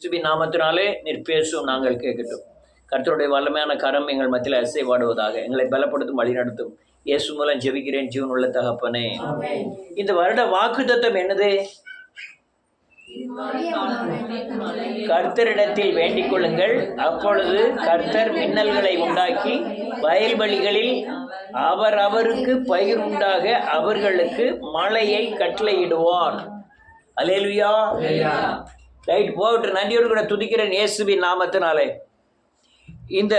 இயேசுவின் நாமத்தினாலே நீர் பேசும் நாங்கள் கேட்கட்டும். கர்த்தருடைய வல்லமையான கரம் எங்கள் மத்தியில் அசைவாடுவதாக. எங்களை பலப்படுத்தும், வழிநடத்தும். இயேசு மூலம் ஜெபிக்கிறேன் ஜீவன் உள்ள தகப்பனே. இந்த வருட வாக்குத்தத்தம் என்னது? கர்த்தரிடத்தில் வேண்டிக் கொள்ளுங்கள், அப்பொழுது கர்த்தர் மின்னல்களை உண்டாக்கி வயல்வெளிகளில் அவருக்கு பயிர் உண்டாக அவர்களுக்கு மழையை கட்டளையிடுவார். அல்லேலூயா. ரைட், போட்டு நன்றியோடு கூட துதிக்கிறேன் இயேசுவின் நாமத்தினாலே. இந்த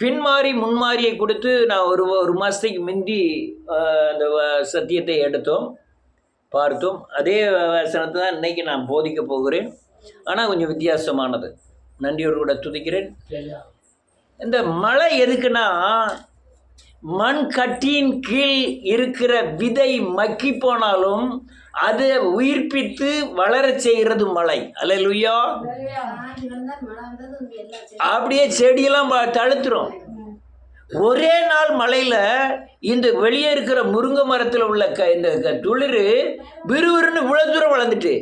பின்மாறி முன்மாரியை கொடுத்து நான் ஒரு மாதத்துக்கு முந்தி அந்த சத்தியத்தை பார்த்தோம். அதே வசனத்தை தான் இன்னைக்கு நான் போதிக்க போகிறேன். ஆனால் கொஞ்சம் வித்தியாசமானது. நன்றியோடு கூட துதிக்கிறேன். இந்த மழை எதுக்குன்னா, மண் கட்டியின் கீழ் இருக்கிற விதை மக்கி போனாலும் அதை உயிர்ப்பித்து வளர செய்கிறது மழை. அல்லேலூயா. அப்படியே செடியெல்லாம் தழுத்துரும். ஒரே நாள் மழையில் இந்த வெளியே இருக்கிற முருங்கை மரத்தில் உள்ள இந்த துளிர் விறுவிறுன்னு இவ்வளோ தூரம் வளர்ந்துட்டு,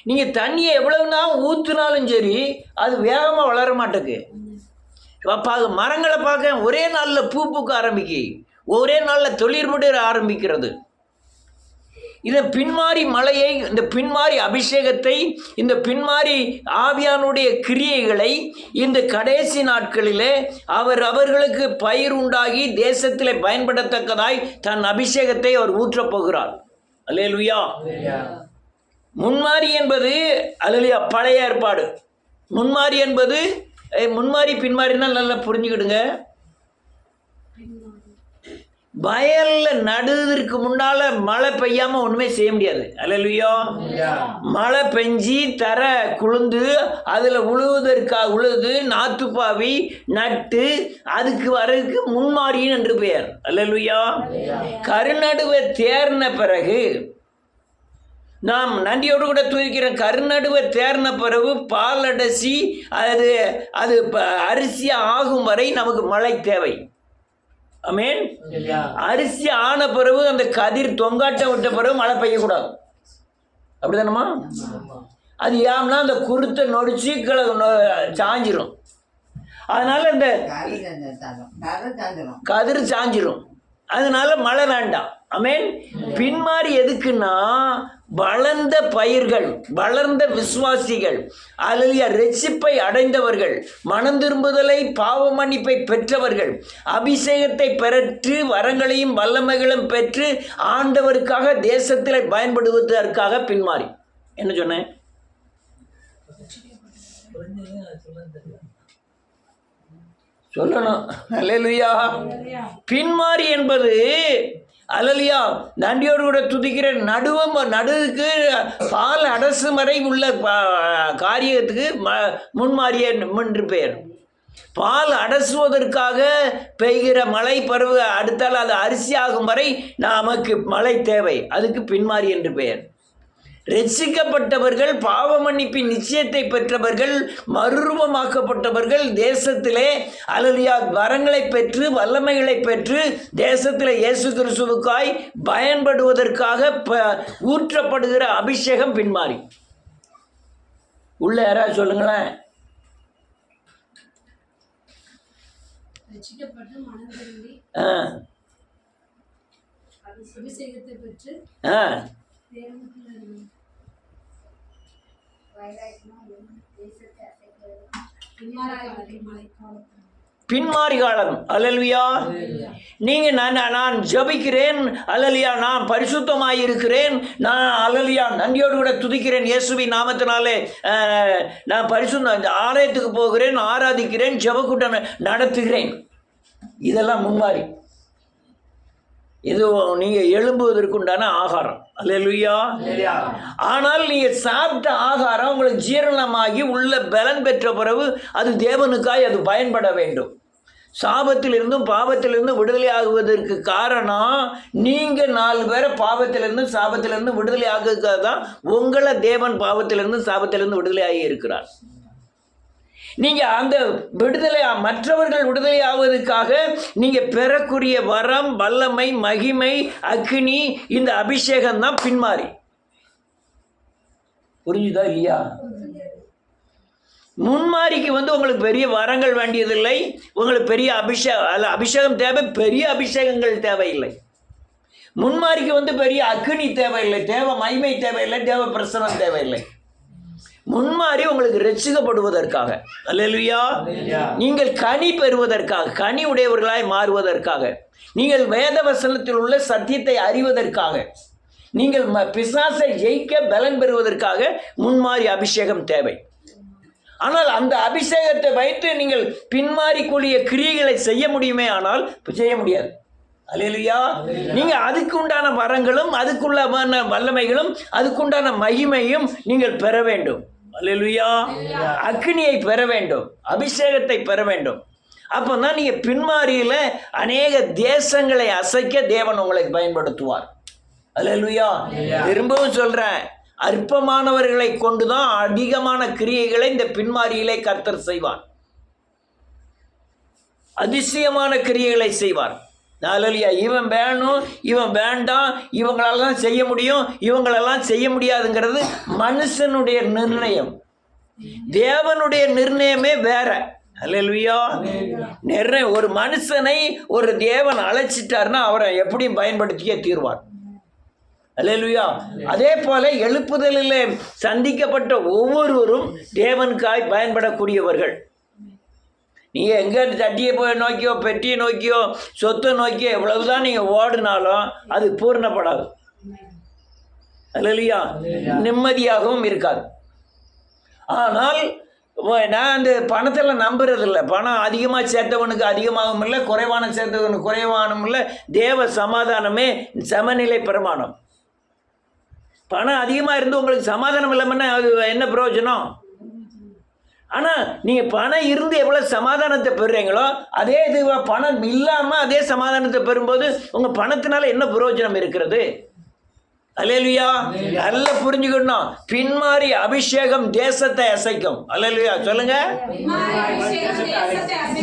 நீங்கள் தண்ணியை எவ்வளவு நாள் ஊற்றுனாலும் சரி அது வேகமாக வளர மாட்டேங்குது. மரங்களை பார்க்க ஒரே நாளில் பூ பூக்க ஆரம்பிக்கு, ஒரே நாளில் தொழில் முடிய ஆரம்பிக்கிறது. இதை பின்மாறி மழையை, இந்த பின்மாறி அபிஷேகத்தை, இந்த பின்மாறி ஆவியானுடைய கிரியைகளை இந்த கடைசி நாட்களிலே அவர்களுக்கு பயிர் உண்டாகி தேசத்திலே பயன்படத்தக்கதாய் தன் அபிஷேகத்தை அவர் ஊற்றப் போகிறார். அல்லேலூயா. முன்மாறி என்பது அல்லேலூயா பழைய ஏற்பாடு. முன்மாறி என்பது முன்மாறி பின்மாறினா நல்லா புரிஞ்சுக்கிடுங்க. வயலில் நடுவதற்கு முன்னால் மழை பெய்யாமல் ஒன்றுமே செய்ய முடியாது. அல்லேலூயா. மழை பெஞ்சி தர குளிர்ந்து அதில் உழுது நாத்துப்பாவி நட்டு அதுக்கு வரதுக்கு முன்மாறின்னு என்று பெயர். அல்லேலூயா. கருநடுவை தேர்ன பிறகு நாம் நன்றியோடு கூட துதிக்கிறோம். கருநடுவை தேர்ன பிறகு பால் அடைசி அது அரிசி ஆகும் வரை நமக்கு மழை தேவை. ஆமென். அரிசி ஆன பிறகு அந்த கதிர் தொங்காட்டம் விட்ட பிறகு மழை பெய்யக்கூடாது. அப்படிதானம்மா? அது ஏம்னா அந்த குருத்தை நொடிச்சு சாஞ்சிரும். அதனால இந்த கதிர் சாஞ்சிரும். அதனால மழை வேண்டாம். ஆமென். பின்மாறி எதுக்குன்னா, வளர்ந்த பயிர்கள், வளர்ந்த விசுவாசிகள், அல்லேலூயா, இரட்சிப்பை அடைந்தவர்கள், மனம் திரும்புதலை, பாவ மன்னிப்பை பெற்றவர்கள், அபிஷேகத்தை பெற்று வரங்களையும் வல்லமைகளும் பெற்று ஆண்டவருக்காக தேசத்தில் பயன்படுவதற்காக பின்மாறி. என்ன சொன்னேன்? சொல்லணும். அல்லேலூயா. பின்மாறி என்பது அல்லேலூயா நன்றியோடு கூட துதிக்கிற நடுவுக்கு பால் அடசு வரை உள்ள காரியத்துக்கு முன்மாறிய என்று பெயர். பால் அடசுவதற்காக பெய்கிற மழை பருவ அடுத்தால் அது அரிசி ஆகும் வரை நமக்கு மழை தேவை. அதுக்கு பின்மாறி என்று பெயர். ரட்சிக்கப்பட்டவர்கள், பாவ மன்னிப்பின் நிச்சயத்தை பெற்றவர்கள், மறுரூபமாக்கப்பட்டவர்கள், தேசத்திலே அல்லேலூயா வரங்களை பெற்று வல்லமைகளை பெற்று தேசத்தில் இயேசு கிறிஸ்துவுக்காய் பயன்படுவதற்காக ஊற்றப்படுகிற அபிஷேகம் பின்மாறி. உள்ள யாராவது சொல்லுங்களேன். பின்மாறி காலம். அல்லேலூயா. நீங்க நான் ஜெபிக்கிறேன், அல்லேலூயா, நான் பரிசுத்தமாயிருக்கிறேன், நான் அல்லேலூயா நன்றியோடு கூட துதிக்கிறேன் இயேசுவின் நாமத்தினாலே, நான் பரிசுத்த ஆலயத்துக்கு போகிறேன், ஆராதிக்கிறேன், ஜெபக்கூட்டம் நடத்துகிறேன். இதெல்லாம் முன்மாறி. இது நீங்கள் எழும்புவதற்குண்டான ஆகாரம். அல்லேலூயா. ஆனால் நீங்கள் சாப்பிட்ட ஆகாரம் உங்களுக்கு ஜீரணமாகி உள்ள பலன் பெற்ற பிறகு அது தேவனுக்காய் அது பயன்பட வேண்டும். சாபத்திலிருந்தும் பாவத்திலிருந்தும் விடுதலை ஆகுவதற்கு காரணம், நீங்கள் 4 பேரை பாவத்திலிருந்து சாபத்திலிருந்து விடுதலை ஆகுறதுக்காக தான் உங்களை தேவன் பாவத்திலிருந்து சாபத்திலிருந்து விடுதலை ஆகி இருக்கிறார். நீங்கள் அந்த விடுதலை, மற்றவர்கள் விடுதலை ஆவதற்காக நீங்கள் பெறக்கூடிய வரம், வல்லமை, மகிமை, அக்னி, இந்த அபிஷேகம் தான் பின்மாறி. புரிஞ்சுதா இல்லையா? முன்மாரிக்கு உங்களுக்கு பெரிய வரங்கள் வேண்டியதில்லை, உங்களுக்கு பெரிய அபிஷேகம் தேவை, பெரிய அபிஷேகங்கள் தேவையில்லை. முன்மாரிக்கு பெரிய அக்னி தேவையில்லை, தேவ மகிமை தேவையில்லை, தேவ பிரசனம் தேவையில்லை. முன்மாரி உங்களுக்கு ரட்சிக்கப்படுவதற்காக, அல்லேலூயா, நீங்கள் கனி பெறுவதற்காக, கனி உடையவர்களாய் மாறுவதற்காக, நீங்கள் வேத வசனத்தில் உள்ள சத்தியத்தை அறிவதற்காக, நீங்கள் பிசாசை ஜெயிக்க பலன் பெறுவதற்காக முன்மாரி அபிஷேகம் தேவை. ஆனால் அந்த அபிஷேகத்தை வைத்து நீங்கள் பின்மாரிக்குரிய கிரியைகளை செய்ய முடியுமே, ஆனால் செய்ய முடியாது. அல்லேலூயா. நீங்க அதுக்கு உண்டான வரங்களும் அதுக்குள்ள வல்லமைகளும் அதுக்குண்டான மகிமையும் நீங்கள் பெற வேண்டும். அல்லேலூயா. அக்னியை பெற வேண்டும், அபிஷேகத்தை பெற வேண்டும். அப்பதான் நீங்க பின்மாரியில அநேக தேசங்களை அசைக்க தேவன் உங்களை பயன்படுத்துவார். அல்லேலூயா. திரும்பவும் சொல்றேன், அற்பமானவர்களை கொண்டுதான் அதிகமான கிரியைகளை இந்த பின்மாரியிலே கர்த்தர் செய்வார். அதிசயமான கிரியைகளை செய்வார். அல்லேலூயா. இவன் வேணும், இவன் வேண்டாம், இவங்களால தான் செய்ய முடியும், இவங்களெல்லாம் செய்ய முடியாதுங்கிறது மனுஷனுடைய நிர்ணயம். தேவனுடைய நிர்ணயமே வேற. அல்லேலூயா. நிர்ணயம். ஒரு மனுஷனை ஒரு தேவன் அழைச்சிட்டார்னா அவரை எப்படியும் பயன்படுத்தியே தீர்வார். அல்லேலூயா. அதே போல எழுப்புதலில் சந்திக்கப்பட்ட ஒவ்வொருவரும் தேவனுக்காய் பயன்படக்கூடியவர்கள். நீங்கள் எங்கே தட்டியை போய் நோக்கியோ, பெட்டியை நோக்கியோ, சொத்தை நோக்கியோ எவ்வளவுதான் நீங்கள் ஓடினாலும் அது பூர்ணப்படாது. அல்லேலூயா. நிம்மதியாகவும் இருக்காது. ஆனால் நான் அந்த பணத்தில் நம்புறதில்லை. பணம் அதிகமாக சேர்த்தவனுக்கு அதிகமாகவும் இல்லை, குறைவான சேர்த்தவனுக்கு குறைவானும் இல்லை. தேவ சமாதானமே சமநிலை பிரமாணம். பணம் அதிகமாக இருந்து உங்களுக்கு சமாதானம் இல்லாமன்னா அது என்ன பிரயோஜனம்? ஆனால் நீங்கள் பணம் இருந்து எவ்வளோ சமாதானத்தை பெறுறீங்களோ அதே இது பணம் இல்லாமல் அதே சமாதானத்தை பெறும்போது உங்கள் பணத்தினால என்ன பிரயோஜனம் இருக்கிறது? அல்லேலூயா. நல்லா புரிஞ்சுக்கணும். பின்மாரி அபிஷேகம் தேசத்தை அசைக்கும். அல்லேலூயா. சொல்லுங்க.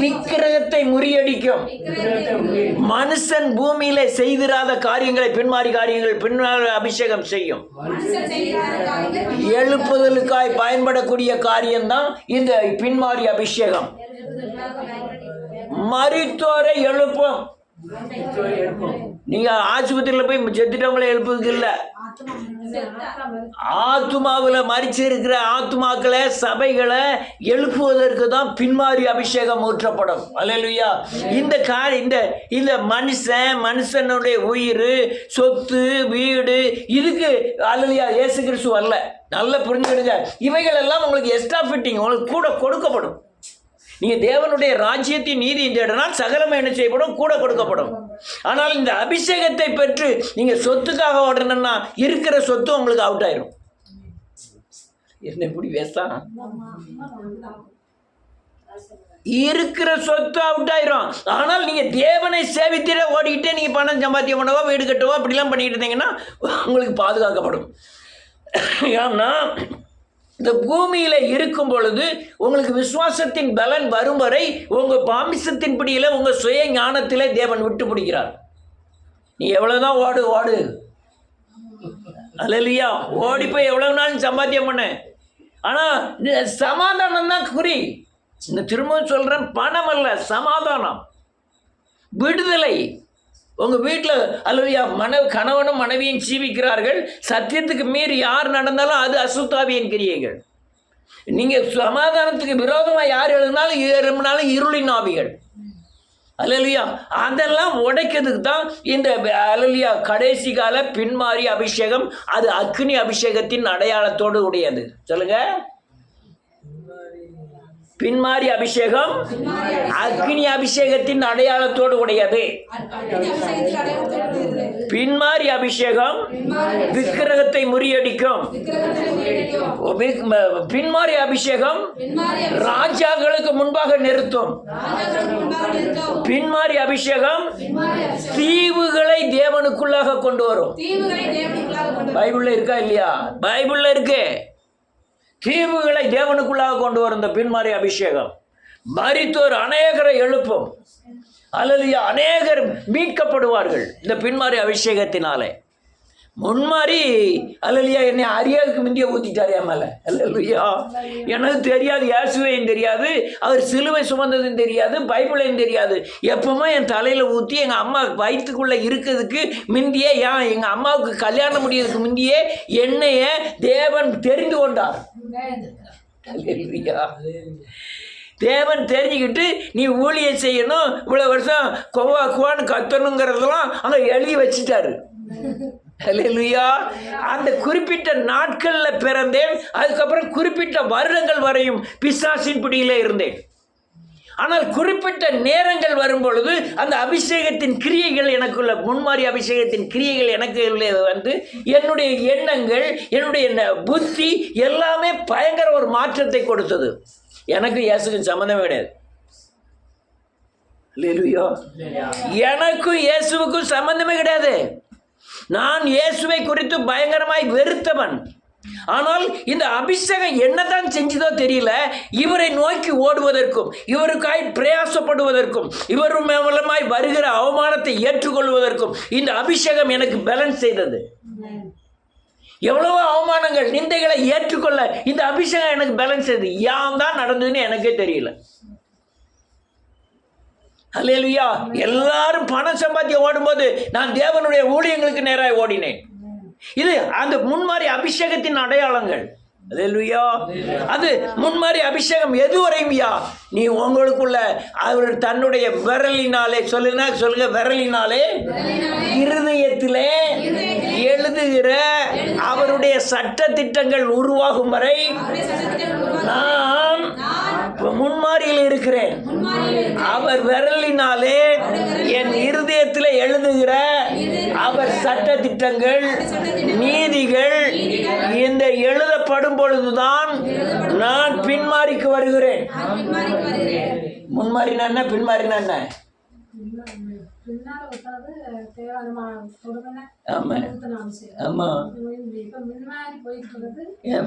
விக்கிரகத்தை முறியடிக்கும். மனுஷன் பூமியில செய்திராத காரியங்களை பின்மாரி அபிஷேகம் செய்யும். எழுப்புதலுக்காய் பயன்படக்கூடிய காரியம்தான் இந்த பின்மாரி அபிஷேகம். மரித்தோரை எழுப்பும். நீங்க ஆஸ்பத்திரியில போய் செத்துட்டவங்களை எழுப்புறதுக்கு இல்ல, ஆத்துமாவில் மரிச்சு இருக்கிற ஆத்துமாக்களை சபைகளை எழுப்புவதற்கு தான் பின்மாரி அபிஷேகம் ஊற்றப்படும். அல்லேலூயா. இந்த மனுஷனுடைய உயிர், சொத்து, வீடு இதுக்கு அல்லேலூயா இயேசு கிறிஸ்து வரல. நல்லா புரிஞ்சுக்கிடுங்க. இவைகள் எல்லாம் உங்களுக்கு எக்ஸ்ட்ரா ஃபிட்டிங் உங்களுக்கு கூட கொடுக்கப்படும். நீங்க தேவனுடைய ராஜ்யத்தின் நீதி தேடினால் சகலமே என்ன செய்யப்படும்? கூட கொடுக்கப்படும். ஆனால் இந்த அபிஷேகத்தை பெற்று நீங்க சொத்துக்காக ஓடணும்னா இருக்கிற சொத்து உங்களுக்கு அவுட் ஆயிரும். என்ன எப்படி வேஸ்டா? இருக்கிற சொத்து அவுட் ஆயிரும். ஆனால் நீங்க தேவனை சேவித்திட ஓடிக்கிட்டே நீங்க பணம் சம்பாத்தியம் பண்ணவோ, வீடு கட்டவோ அப்படிலாம் பண்ணிட்டு இருந்தீங்கன்னா உங்களுக்கு பாதுகாக்கப்படும். ஏன்னா இந்த பூமியில இருக்கும் பொழுது உங்களுக்கு விசுவாசத்தின் பலன் வரும் வரை உங்க மாமிசத்தின் பிடியில உங்க சுய ஞானத்திலே தேவன் விட்டு பிடிக்கிறார். நீ எவ்வளவுதான் ஓடு. அல்லேலூயா. ஓடி போய் எவ்வளவு நாள் சம்பாத்தியம் பண்ண. ஆனா சமாதானம் தான் குறி. இந்த திரும்ப சொல்றேன், பணம் அல்ல, சமாதானம், விடுதலை. உங்க வீட்டில் அல்லேலூயா கணவனும் மனைவியும் ஜீவிக்கிறார்கள். சத்தியத்துக்கு மீறி யார் நடந்தாலும் அது அசுத்தாவியின் கிரியைகள். நீங்க சமாதானத்துக்கு விரோதமாக யார் எழுதினாலும் இருளின் ஆவிகள். அல்லேலூயா. அதெல்லாம் உடைக்கிறதுக்கு தான் இந்த அல்லேலூயா கடைசி கால பின்மாரி அபிஷேகம். அது அக்னி அபிஷேகத்தின் அடையாளத்தோடு உடையது. சொல்லுங்க. பின்மாரி அபிஷேகம் அக்னி அபிஷேகத்தின் அடையாளத்தோடு உடையது. பின்மாரி அபிஷேகம் விக்கிரகத்தை முறியடிக்கும். பின்மாரி அபிஷேகம் ராஜாக்களுக்கு முன்பாக நிறுத்தும். பின்மாரி அபிஷேகம் தீவுகளை தேவனுக்குள்ளாக கொண்டு வரும். பைபிள்ல இருக்கா இல்லையா? பைபிள்ல இருக்கு. தீவுகளை தேவனுக்குள்ளாக கொண்டு வரும் இந்த பின்மாரி அபிஷேகம். மரித்தோர் அநேகரை எழுப்பும். அல்லேலூயா. அநேகர் மீட்கப்படுவார்கள் இந்த பின்மாரி அபிஷேகத்தினாலே. முன்மாறி அல்லேலூயா என்னை அறியாதுக்கு முந்தைய ஊற்றிட்டார் என் மேலே. அல்லேலூயா. எனக்கு தெரியாது, இயேசுவையும் தெரியாது, அவர் சிலுவை சுமந்ததும் தெரியாது, பைபிளையும் தெரியாது. எப்பவுமே என் தலையில் ஊற்றி எங்கள் அம்மா வயிற்றுக்குள்ளே இருக்கிறதுக்கு முந்தியே, எங்கள் அம்மாவுக்கு கல்யாணம் முடியறதுக்கு முந்தியே என்னைய தேவன் தெரிந்து கொண்டார். அல்லேலூயா. தேவன் தெரிஞ்சுக்கிட்டு நீ ஊழியம் செய்யணும், இவ்வளோ வருஷம் குவான்னு கத்தணுங்கிறதெல்லாம் அங்கே எழுதி வச்சுட்டாரு. அல்லேலூயா. அந்த குறிப்பிட்ட நாட்களில் பிறந்தேன். அதுக்கப்புறம் குறிப்பிட்ட வருடங்கள் வரையும் பிசாசின் பிடியிலே இருந்தேன். ஆனால் குறிப்பிட்ட நேரங்கள் வரும் பொழுது அந்த அபிஷேகத்தின் கிரியைகள் எனக்குள்ள, முன்மாறி அபிஷேகத்தின் கிரியைகள் எனக்கு வந்து என்னுடைய எண்ணங்கள், என்னுடைய புத்தி எல்லாமே பயங்கர ஒரு மாற்றத்தை கொடுத்தது. எனக்கு இயேசுக்கும் சம்மந்தமே கிடையாது. அல்லேலூயா. எனக்கும் இயேசுவுக்கும் சம்பந்தமே கிடையாது. நான் இயேசுவை குறித்து பயங்கரமாய் வெறுத்தவன். ஆனால் இந்த அபிஷேகம் என்னதான் செஞ்சதோ தெரியல, இவரை நோக்கி ஓடுவதற்கும், இவருக்காய் பிரயாசப்படுவதற்கும், இவர் மூலமாய் வருகிற அவமானத்தை ஏற்றுக்கொள்வதற்கும் இந்த அபிஷேகம் எனக்கு பேலன்ஸ் செய்தது. எவ்வளவோ அவமானங்கள், நிந்தைகளை ஏற்றுக்கொள்ள இந்த அபிஷேகம் எனக்கு பேலன்ஸ் செய்தது. ஏன் தான் நடந்ததுன்னு எனக்கே தெரியல. அல்லேலூயா. எல்லாரும் பணம் சம்பாதிக்க ஓடும்போது நான் தேவனுடைய ஊழியங்களுக்கு நேராக ஓடினேன். இது அந்த முன்மாறி அபிஷேகத்தின் அடையாளங்கள். அல்லேலூயா. அது முன்மாறி அபிஷேகம் எதுவரையும்யா, நீ உங்களுக்குள்ள அவர் தன்னுடைய விரலினாலே, சொல்லுங்க விரலினாலே இருதயத்திலே எழுதுகிற அவருடைய சட்ட திட்டங்கள் உருவாகும் வரை நான் முன்மாறியில் இருக்கிறேன். அவர் விரலினாலே என் இருதயத்தில் எழுதுகிற அவர் சட்ட திட்டங்கள், நீதிகள் இந்த எழுதப்படும் பொழுதுதான் நான் பின்மாறிக்கு வருகிறேன். முன்மாறினா என்ன, பின்மாறினா என்ன?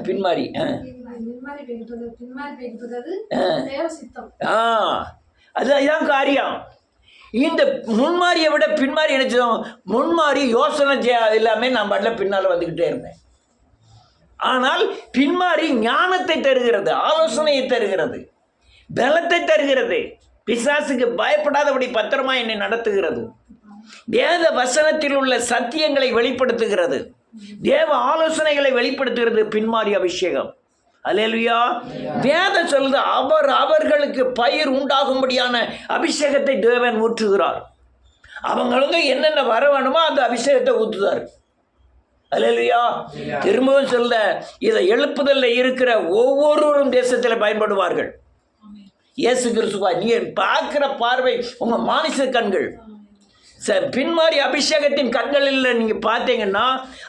பின்மாறி அதுதான் காரியம். இந்த முன்மாரியை விட பின்மாரி நினைச்சோம். முன்மாரி யோசனை எல்லாமே நான் பாட்டில் பின்னால் வந்துக்கிட்டே இருந்தேன். ஆனால் பின்மாரி ஞானத்தை தருகிறது, ஆலோசனையை தருகிறது, பலத்தை தருகிறது, பிசாசுக்கு பயப்படாதபடி பத்திரமா என்னை நடத்துகிறது, வேத வசனத்தில் உள்ள சத்தியங்களை வெளிப்படுத்துகிறது, தேவ ஆலோசனைகளை வெளிப்படுத்துகிறது பின்மாரி அபிஷேகம். அல்லேலூயா. வேதம் சொல்லுது, அவர்களுக்கு பயிர் உண்டாகும்படியான அபிஷேகத்தை தேவன் ஊற்றுகிறார். அவங்களுக்கு என்னென்ன வர வேணுமோ அந்த அபிஷேகத்தை ஊற்றுதார். அல்லேலூயா. திரும்பவும் சொல்ல, இதை எழுப்புதல்ல இருக்கிற ஒவ்வொருவரும் தேசத்தில் பயன்படுவார்கள். இயேசு கிறிஸ்துவா, நீ பார்க்கிற பார்வை உங்க மானிச கண்கள், பின்மாரி அபிஷேகத்தின் கண்களில் நீங்கள் பார்த்தீங்கன்னா,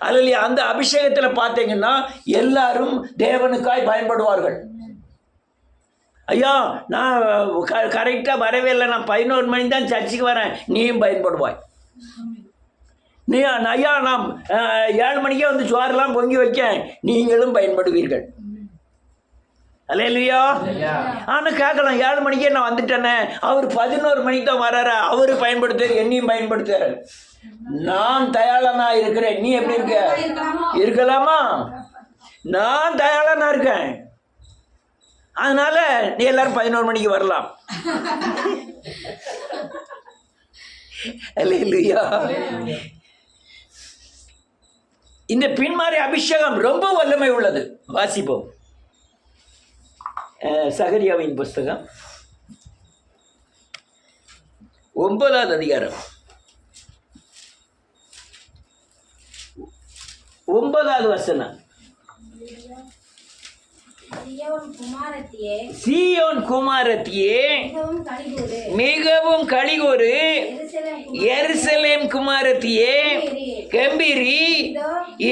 அல்லது அந்த அபிஷேகத்தில் பார்த்தீங்கன்னா எல்லாரும் தேவனுக்காய் பயன்படுவார்கள். ஐயா நான் கரெக்டாக வரவே இல்லை, நான் 11 மணி தான் சர்ச்சுக்கு வரேன், நீயும் பயன்படுவாய். நீ ஐயா நான் 7 மணிக்கே வந்து சோறெல்லாம் பொங்கி வைக்க, நீங்களும் பயன்படுவீர்கள். அல்லேலூயா. ஆனால் கேட்கலாம், 7 மணிக்கே நான் வந்துட்டேனே, அவர் 11 மணிக்கு தான் வர்றாரு, அவரு பயன்படுத்துறாரு, என்னையும் பயன்படுத்துறாரு. நான் தயாளனா இருக்கிறேன், நீ எப்படி இருக்க? இருக்கலாமா? நான் தயாளனா இருக்கேன். அதனால நீ எல்லாரும் 11 மணிக்கு வரலாம். அல்லேலூயா. இந்த பின்மாரி அபிஷேகம் ரொம்ப வல்லமை உள்ளது. வாசிப்போம். சகரியாவின் புஸ்தகம் 9வது அதிகாரம் 9வது வசனம். சீயோன் குமாரத்தியே மிகவும் களிகூரு, எருசலேம் குமாரத்தியே கம்பீரி,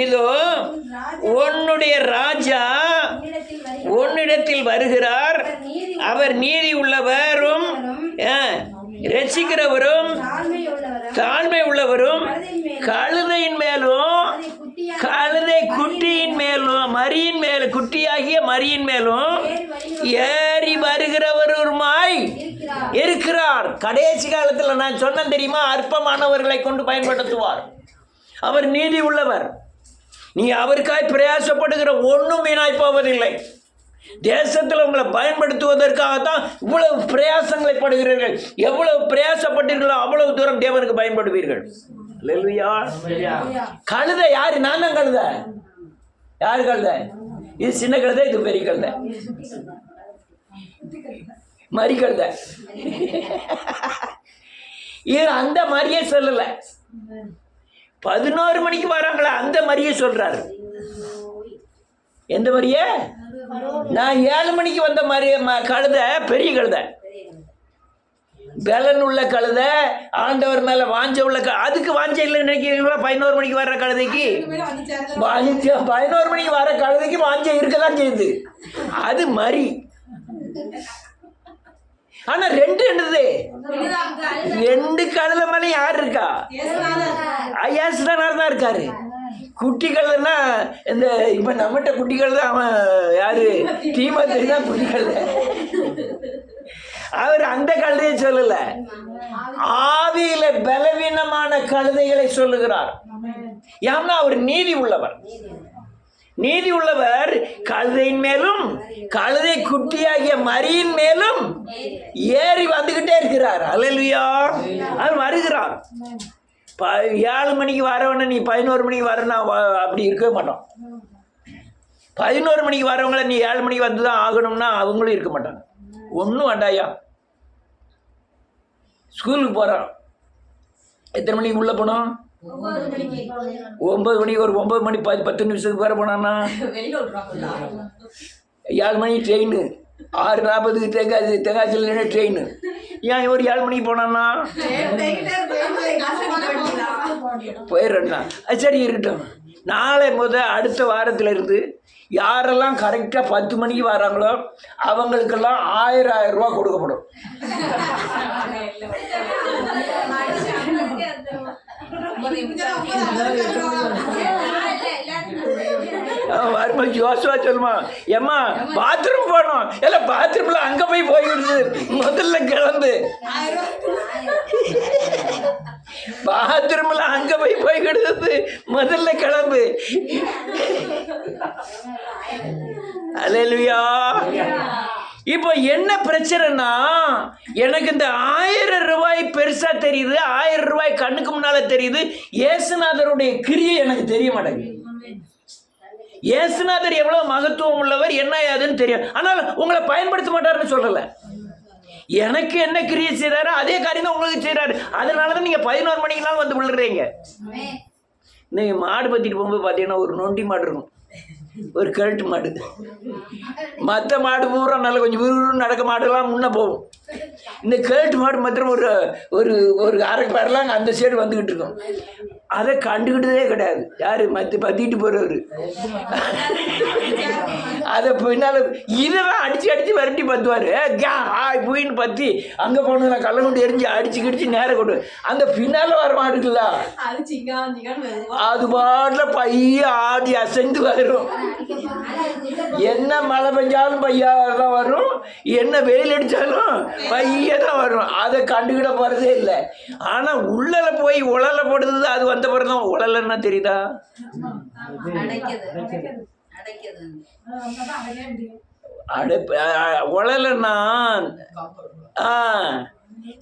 இதோ உன்னுடைய ராஜா உன்னிடத்தில் வருகிறார், அவர் நீதி உள்ளவரும் ரட்சிக்கிறவரும் தாழ்மை உள்ளவரும், கழுதையின் மேலும் கழுதை குட்டியின் மேலும் மரியின் மேலும் குட்டியாகிய மரியின் மேலும் ஏறி வருகிறவருமாய் இருக்கிறார். கடைசி காலத்தில் நான் சொன்னேன் தெரியுமா, அற்பமானவர்களை கொண்டு பயன்படுத்துவார். அவர் நீதி உள்ளவர். நீ அவருக்காய் பிரயாசப்படுகிற ஒன்றும் வீணாய் போவதில்லை. தேசத்தில் உங்களை பயன்படுத்துவதற்காகத்தான் இவ்வளவு பிரயாசங்களை படுகிறீர்கள். எவ்வளவு பிரயாசப்பட்டீர்களோ அவ்வளவு தூரம் தேவனுக்கு பயன்படுவீர்கள். அல்லேலூயா. கழுதை யாரு? நான் தான் கழுதை. யாரு கழுதை? இது சின்ன கழுதை, இது பெரிய கழுதை, மறி கழுதை. இது அந்த மாதிரியே சொல்லல. 11 மணிக்கு வராங்களா அந்த மாதிரியே சொல்றாரு. எந்த மாதிரியே? நான் 7 மணிக்கு வந்த மாதிரி கழுதை பெரிய கழுதை, பலன் உள்ள கழுதை, ஆண்டவர் மேல வாஞ்ச உள்ள அதுக்கு வாஞ்ச இல்லைன்னு நினைக்கிறீங்களா? 11 மணிக்கு வர்ற கழுதைக்கு 11 மணிக்கு வர கழுதைக்கு வாஞ்ச இருக்கதான் செய்யுது. அது மாதிரி. ஆனா ரெண்டு கழுதை மேலே யார் இருக்கா? ஐயாசுதான் இருக்காரு. குட்டி கழுதைன்னா இந்த இப்ப நம்மகிட்ட குட்டி கழுதை, அவன் யாரு? தீமதி தான் குட்டி கழுதை. அவர் அந்த கழுதையை சொல்லல, ஆவியில பலவீனமான கழுதைகளை சொல்லுகிறார். ஏன்னா அவர் நீதி உள்ளவர். நீதி உள்ளவர் கழுதையின் மேலும் கழுதை குட்டியாகிய மரியின் மேலும் ஏறி வந்துகிட்டே இருக்கிறார். அல்லேலூயா. அவர் வருகிறார். 7 மணிக்கு வரவன நீ 11 மணிக்கு வரனா அப்படி இருக்கவே மாட்டோம். 11 மணிக்கு வரவங்கள நீ 7 மணிக்கு வந்து தான் ஆகணும்னா அவங்களும் இருக்க மாட்டாங்க. ஒன்றும் வேண்டாயா. ஸ்கூலுக்கு போகிறான், எத்தனை மணிக்கு உள்ளே போனோம்? 9 மணிக்கு. ஒரு 9 மணி 10 நிமிஷத்துக்கு வர போனான்னா 7 மணிக்கு ட்ரெயின், 6:40 தெங்காசியில் ட்ரெயின். ஏன் ஒரு 7 மணிக்கு போனான்னா போயிடுறேன்னா அது சரி இருக்கட்டும். நாளை அடுத்த வாரத்தில் இருந்து யாரெல்லாம் கரெக்டாக 10 மணிக்கு வராங்களோ அவங்களுக்கெல்லாம் 1000 ரூபா கொடுக்கப்படும். வரும்போது யோசுவா சொல்லுமா, ஏம்மா பாத்ரூம் போனோம், இல்லை பாத்ரூம்ல அங்கே போய்விடுது, முதல்ல கிளம்பு. பாத்ரூம்ல அங்க போய்கிடுது, முதல்ல கிளம்பு. அல்லேலூயா. இப்போ என்ன பிரச்சனைனா, எனக்கு இந்த 1000 ரூபாய் பெருசா தெரியுது, 1000 ரூபாய் கண்ணுக்கு முன்னால தெரியுது. இயேசுநாதருடைய கிரியை எனக்கு தெரிய மாட்டேங்குது. இயேசுநாதர் எவ்வளவு மகத்துவம் உள்ளவர் என்ன ஏதுன்னு தெரியும். ஆனால் உங்களை பயன்படுத்த மாட்டாருன்னு சொல்லல. எனக்கு என்ன கிரியை செய்யறாரு அதே காரியம் தான் உங்களுக்கு செய்யறாரு. அதனாலதான் நீங்க 11 மணிக்கெல்லாம் வந்து விழுறீங்க. நீங்க மாடு பத்திட்டு போகும்போது பாத்தீங்கன்னா ஒரு நொண்டி மாடு இருக்கும், ஒரு கரட்டு மாடு. மற்ற மாடு பூரா நல்ல கொஞ்சம் விறுவிறு நடக்க மாடுலாம் முன்ன போகும். இந்த கரட்டு மாடு மாத்திரம் ஒரு ஒரு ஒரு அரை பேரெலாம் அந்த சைடு வந்துக்கிட்டு இருக்கும். அதை கண்டுக்கிட்டதே கிடையாது யாரு? பத்திட்டு போறவர். அதை பின்னால் இதெல்லாம் அடிச்சு விரட்டி பத்துவார். போயின்னு பற்றி அங்கே போனதுல கள்ளங்குண்டு எரிஞ்சு அடிச்சு நேரம் கொண்டு அந்த பின்னால் வர மாட்டுக்குல்ல, அது பாட்டில் பைய ஆடி அசைந்து வரும். என்ன மழை பெஞ்சாலும் பையாக தான் வரும், என்ன வெயில் அடித்தாலும் பைய தான் வரும். அதை கண்டுக்கிட போகிறதே இல்லை. ஆனால் உள்ளல போய் உழல போடுறது அது வந்த பிறகு தான். உழலன்னா தெரியுதா? உழலன்னா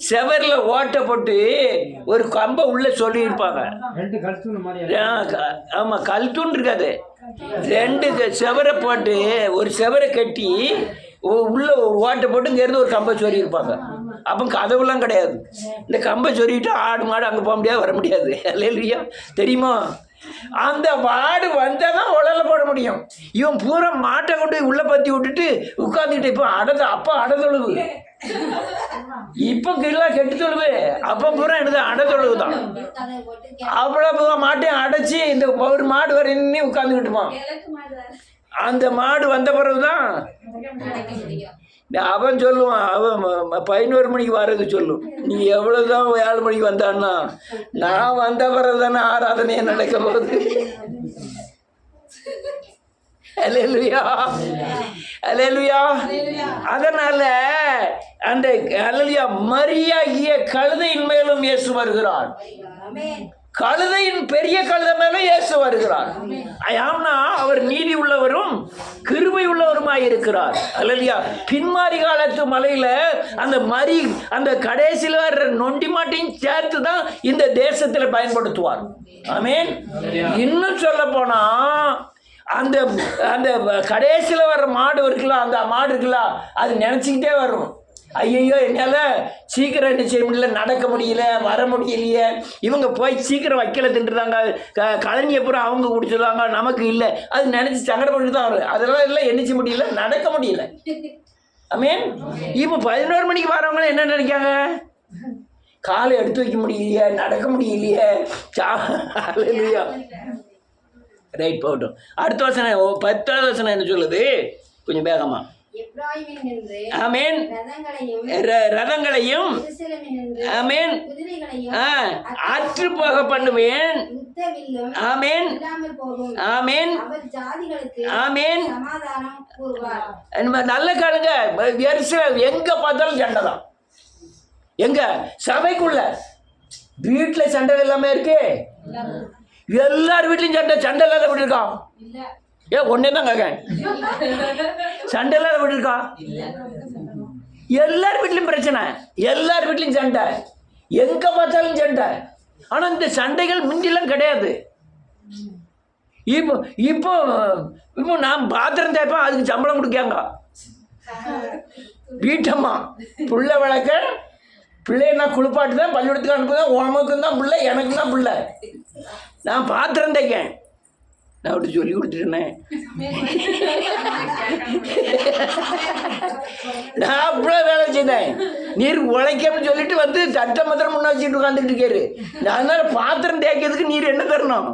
செவரில் ஓட்டை போட்டு ஒரு கம்பை உள்ள சொல்லியிருப்பாங்க. ஆமாம், கல்தூண் இருக்காது. 2 செவரை போட்டு ஒரு செவரை கட்டி உள்ள ஒரு ஓட்டை போட்டு இங்கேருந்து ஒரு கம்பை சொல்லியிருப்பாங்க. அப்போ கதவுலாம் கிடையாது. இந்த கம்பை சொல்லிட்டு ஆடு மாடு அங்கே போக முடியாது, வர முடியாது. இல்லையா? தெரியுமா? அந்த மாடு வந்தால் தான் உழல போட முடியும். இவன் பூரா மாட்டை கொண்டு உள்ளே பற்றி விட்டுட்டு உட்காந்துக்கிட்டு இப்போ அப்போ அடதொழுவு, இப்போ கீழே கெட்டு தொழுவு, அப்போ பூரா என்னது அடதொழுவு தான். அவ்வளோ மாட்டையும் அடைச்சி இந்த ஒரு மாடு வர இன்னும் உட்காந்துக்கிட்டுப்பான். அந்த மாடு வந்த பிறகுதான் அவன் சொல்லுவான். அவன் 11 மணிக்கு வர்றது சொல்லும். நீ எவ்வளவுதான் 7 மணிக்கு வந்தான்னா நான் வந்த பிறகு தானே ஆராதனையே நடக்க போகுது. அல்லேலூயா, அல்லேலூயா. அதனால அந்த அல்லேலூயா மரியாகிய கழுதையின் மேலும் இயேசு வருகிறார். கழுதையின் பெரிய கழுதை மேல இயேசு வருகிறார். ஆம்னா அவர் நீதி உள்ளவரும் கிருபை உள்ளவருமாய் இருக்கிறார். அல்லேலூயா. பின்மாரி காலத்து மலையில அந்த கடைசியில் வர்ற நொண்டி மாட்டையும் சேர்த்து தான் இந்த தேசத்தில் பயன்படுத்துவார். ஆமென். இன்னும் சொல்ல போனா அந்த அந்த கடைசியில் வர்ற மாடு இருக்குல்ல, அந்த மாடு இருக்குல்ல, அது நினச்சிக்கிட்டே வரும், ஐயோ என்னால் சீக்கிரம் என்ன செய்ய முடியல, நடக்க முடியல, வர முடியலையே, இவங்க போய் சீக்கிரம் வைக்கல தின்றுதாங்க, கழனி அப்புறம் அவங்க குடிச்சிடுவாங்க, நமக்கு இல்லை, அது நினச்சி சங்கடப்பட்டு தான் வரும். அதெல்லாம் இல்லை, என்னச்சு முடியல, நடக்க முடியல. ஆமென். இப்போ 11 மணிக்கு வரவங்களும் என்ன நினைக்காங்க, காலை எடுத்து வைக்க முடியலையே, நடக்க முடியலையே. ரைட், போகட்டும். அடுத்த வசனம் 10வது வசனம் என்ன சொல்லுது, கொஞ்சம் வேகமா. ஆமென். ரதங்களையும் ஆமென் ஆற்று போக பண்ணுவேன். ஆமென் ஆமென் ஆமென். நல்ல காலங்க, எங்க பார்த்தாலும் சண்டை தான். எங்க சபைக்குள்ள வீட்டுல சண்டை எல்லாமே இருக்கு, எல்லார் வீட்லையும் சண்டை இல்லாத வீடு இருக்கா? ஒன்னே தான் கேட்க, சண்டை இல்லாத வீடு இருக்கா? எல்லார் வீட்லையும் பிரச்சனை, எல்லார் வீட்லையும் சண்டை, எங்க பார்த்தாலும் சண்டை. ஆனா இந்த சண்டைகள் முந்திலாம் கிடையாது. இப்போ இப்போ இப்போ நான் பாத்திரம் தேய்ப்பேன், அதுக்கு சம்பளம் கொடுக்காங்க. வீட்டம்மா புள்ள வளர்க்க, பிள்ளைய நான் குளிப்பாட்டு தான், பள்ளிக்கூடத்துக்கு அனுப்புதான், உனக்கும் தான் பிள்ளை, எனக்கு தான் பிள்ளை. நான் பாத்திரம் தைக்கேன், நான் அப்படி சொல்லி கொடுத்துட்டேன். நான் அவ்வளோ வேலை செய்தேன். நீர் உழைக்கன்னு சொல்லிட்டு வந்து தட்டை மாத்திரம் முன்ன வச்சுட்டு உட்காந்துட்டு இருக்காரு. நான் தான் பாத்திரம் தேய்க்கிறதுக்கு நீர் என்ன தரணும்,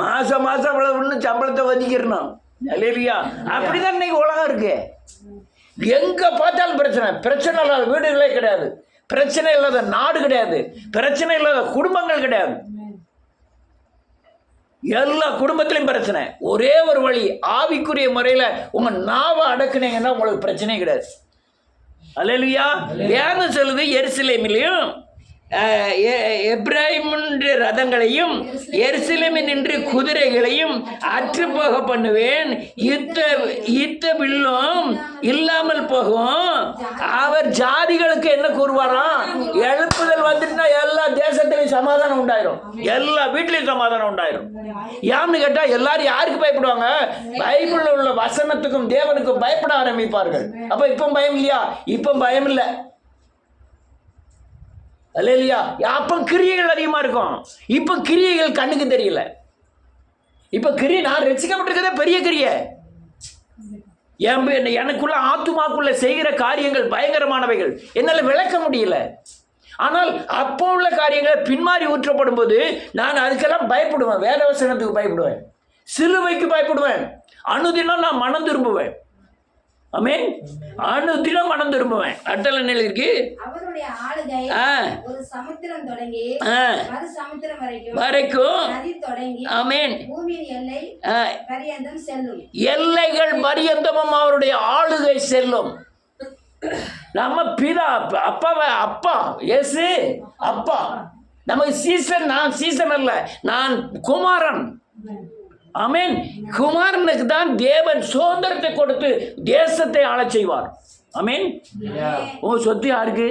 மாசம் அவ்வளோ ஒன்று சம்பளத்தை ஒதுக்கிடணும். இல்லையா? அப்படிதான் இன்னைக்கு உலகம் இருக்கு. எங்க பார்த்தாலும் பிரச்சனை இல்லாத வீடுகளே கிடையாது, பிரச்சனை இல்லாத நாடு கிடையாது, பிரச்சனை இல்லாத குடும்பங்கள் கிடையாது. எல்லா குடும்பத்திலையும் பிரச்சனை. ஒரே ஒரு வழி, ஆவிக்குரிய முறையில் உங்க நாவை அடக்குனீங்கன்னா உங்களுக்கு பிரச்சனையே கிடையாது. அல்லேலூயா. வேதம் சொல்லுது, எருசலேமிலையும் எப்ராயிமின் ரதங்களையும் எருசலேமில் நின்று குதிரைகளையும் அற்று போக பண்ணுவேன், யுத்த வில்லும் இல்லாமல் போகும். அவர் ஜாதிகளுக்கு என்ன கூறுவாராம், எழுப்புதல் வந்துட்டுனா எல்லா தேசத்திலையும் சமாதானம் உண்டாயிரும், எல்லா வீட்லையும் சமாதானம் உண்டாயிரும். யான்னு கேட்டா எல்லாரும் யாருக்கு பயப்படுவாங்க, பைபிள்ல உள்ள வசனத்துக்கும் தேவனுக்கும் பயப்பட ஆரம்பிப்பார்கள். அப்ப இப்போ பயம் இல்லையா? இப்போ பயம் இல்லை. அல்லேலூயா. அப்போ கிரியைகள் அதிகமாக இருக்கும். இப்போ கிரியைகள் கண்ணுக்கு தெரியல. இப்போ கிரியை, நான் ரசிக்கப்பட்டிருக்கதே பெரிய கிரியை. எனக்குள்ள ஆத்துமாக்குள்ள செய்கிற காரியங்கள் பயங்கரமானவைகள், என்னால் விளக்க முடியல. ஆனால் அப்போ உள்ள காரியங்களை பின்மாறி ஊற்றப்படும் போது நான் அதுக்கெல்லாம் பயப்படுவேன். வேதவசனத்துக்கு பயப்படுவேன், சிலுவைக்கு பயப்படுவேன், அனுதினம் நான் மனம் திரும்புவேன். ஆமென். அனுதினம் மனம் திரும்புவேன். அடுத்த நிலை இருக்கு, அவருடைய ஆளுகை ஒரு சமுத்திரம் தொடங்கி மறு சமுத்திரம் வரைக்கும் நதி தொடங்கி ஆமென் பூமியின் எல்லை பரியந்தம் செல்லும். எல்லைகள் பரியந்தமும் அவருடைய ஆளுகை செல்லும். நம்ம பிதா, அப்பா இயேசு அப்பா. நமக்கு சீசன், நான் சீசன் அல்ல, நான் குமாரன். ஆமென். குமாரனுக்கு தான் தேவன் சுதந்திரத்தை கொடுத்து தேசத்தை ஆளச் செய்வார். ஆமென். உங்க சொத்து யாருக்கு?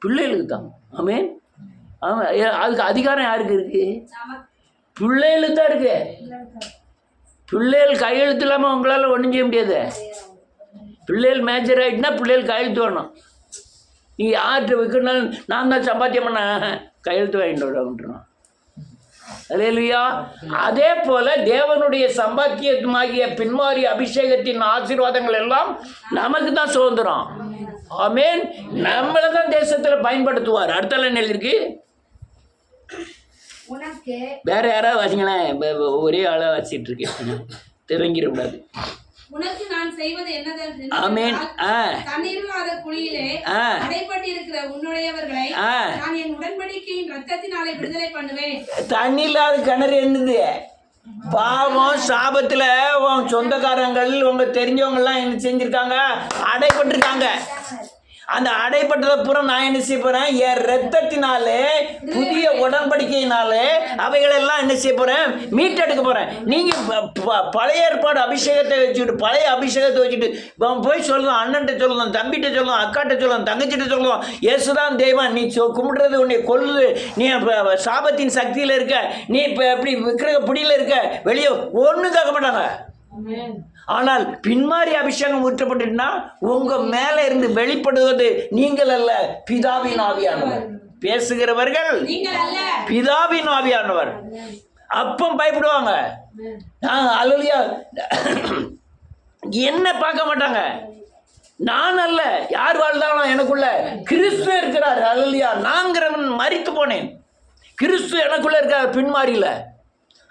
பிள்ளைகளுக்கு தான். ஆமென். அதுக்கு அதிகாரம் யாருக்கு இருக்கு? பிள்ளைகளுக்கு தான் இருக்கு. பிள்ளைகள் கையெழுத்து இல்லாமல் உங்களால் ஒன்றும் செய்ய முடியாது. பிள்ளைகள் மேஜர் ஆகிட்டுனா பிள்ளைகள் கையெழுத்து வேணும். நீங்கள் யார்கிட்ட வைக்கணும்னாலும் நான் தான் சம்பாத்தியம் பண்ண கையெழுத்து வாங்கிட்டு விட்டுருவோம். அல்லேலூயா. அதே போல தேவனுடைய சம்பாத்தியமாகிய பின்மாறி அபிஷேகத்தின் ஆசீர்வாதங்கள் எல்லாம் நமக்கு தான் சுதந்திரம். ஆமென். நம்மளை தான் தேசத்தில் பயன்படுத்துவார். அடுத்த நிலை இருக்கு, வேற யாராவது வாசிங்களேன், ஒரே ஆளாக வாசிட்டு இருக்கேன், தெரிஞ்சிடக்கூடாது. உனக்கு நான் செய்வது என்னதென்று, ஆமென், தண்ணீரில்லாத குழியிலே அடைபட்டிருக்கிற உன்னுடையவர்களை நான் என் உடன்படிக்கையின் இரத்தத்தினாலே விடுதலை பண்ணுவேன். தண்ணி இல்லாத கிணறு என்னது? பாவம், சாபத்துல உன் சொந்தக்காரங்கள், உங்க தெரிஞ்சவங்க எல்லாம் என்ன செஞ்சிருக்காங்க, அடைபட்டிருக்காங்க. அந்த அடைப்பட்டதை பூரா நான் என்ன செய்ய போறேன்? என் ரத்தத்தினாலே, புதிய உடன்படிக்கையினாலே அவைகளெல்லாம் என்ன செய்ய போறேன்? மீட்டெடுக்க போறேன். நீங்க பழைய ஏற்பாடு அபிஷேகத்தை வச்சுக்கிட்டு, பழைய அபிஷேகத்தை வச்சுட்டு போய் சொல்லலாம், அண்ணன்ட்ட சொல்லலாம், தம்பிகிட்ட சொல்லலாம், அக்காட்ட சொல்லலாம், தங்கச்சிட்ட சொல்லலாம், இயேசுதான் தெய்வம், நீ கும்பிடுறது உன்னை கொல்லுது, நீ சாபத்தின் சக்தியில் இருக்க, நீ இப்போ எப்படி விக்கிரக பிடியில் இருக்க, வெளியே ஒன்றும் கேட்க மாட்டாங்க. ஆனால் பின்மாறி அபிஷேகம் ஊற்றப்பட்டுன்னா உங்க மேல இருந்து வெளிப்படுவது நீங்கள் அல்ல, பிதாவின் ஆவியானவர். பேசுகிறவர்கள் பிதாவின் ஆவியானவர். அப்பம் பயப்படுவாங்க. அல்லேலூயா. என்ன பார்க்க மாட்டாங்க. நான் அல்ல, யார் வாழ்ந்தாலும் எனக்குள்ள கிறிஸ்து இருக்கிறார். அல்லேலூயா. நான்கிறவன் மரித்து போனேன், கிறிஸ்து எனக்குள்ள இருக்கார், பின்மாறியில.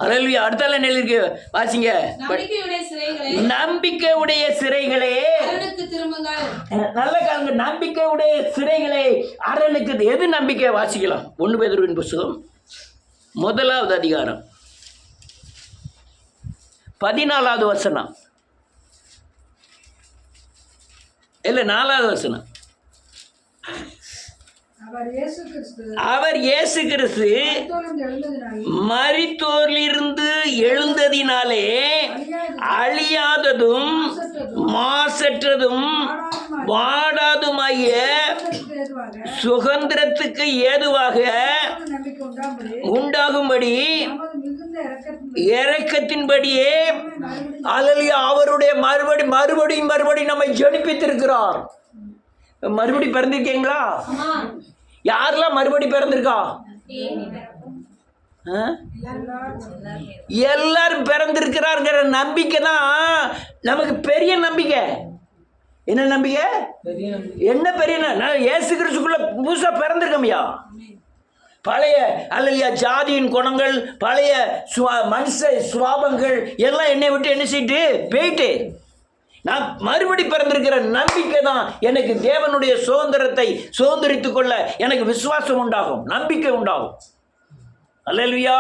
அல்லேலூயா. அடுத்தால எழுதிருக்கு, வாசிங்க. நம்பிக்கையுடைய சிறைகளே நல்ல காலங்க. நம்பிக்கையுடைய சிறைகளே அரணுக்கு. எது நம்பிக்கை? வாசிக்கலாம். 1 பேதுருவின் புத்தகம் 1வது அதிகாரம் 14வது வசனம், இல்ல 4வது வசனம். அவர் இயேசு கிறிஸ்து மரித்தோரிலிருந்து எழுந்ததினாலே அழியாததும் மாசற்றதும் வாடாதுமாகிய சுதந்திரத்துக்கு ஏதுவாக உண்டாகும்படி இரக்கத்தின்படியே அல்லேலூயா அவருடைய மறுபடியும் நம்மை ஜெனிப்பித்திருக்கிறார். மறுபடி பிறந்திருக்கீங்களா? யாரெல்லாம் மறுபடி பிறந்திருக்கா? எல்லாரும் பிறந்திருக்கிறாருங்கிற நம்பிக்கை தான் நமக்கு பெரிய நம்பிக்கை. என்ன நம்பிக்கை? என்ன பெரிய? நான் இயேசு கிறிஸ்துக்குள்ள புதுசா பிறந்திருக்கோம்யா. பழைய அல்லையா ஜாதியின் குணங்கள், பழைய மனுஷ சுவாபங்கள் எல்லாம் என்னை விட்டு என்ன செய்யிட்டு போயிட்டு நான் மறுபடி பிறந்திருக்கிற நம்பிக்கை தான் எனக்கு தேவனுடைய சுதந்திரத்தை சுதந்திரித்துக் கொள்ள எனக்கு விசுவாசம் உண்டாகும், நம்பிக்கை உண்டாகும். அல்லேலூயா.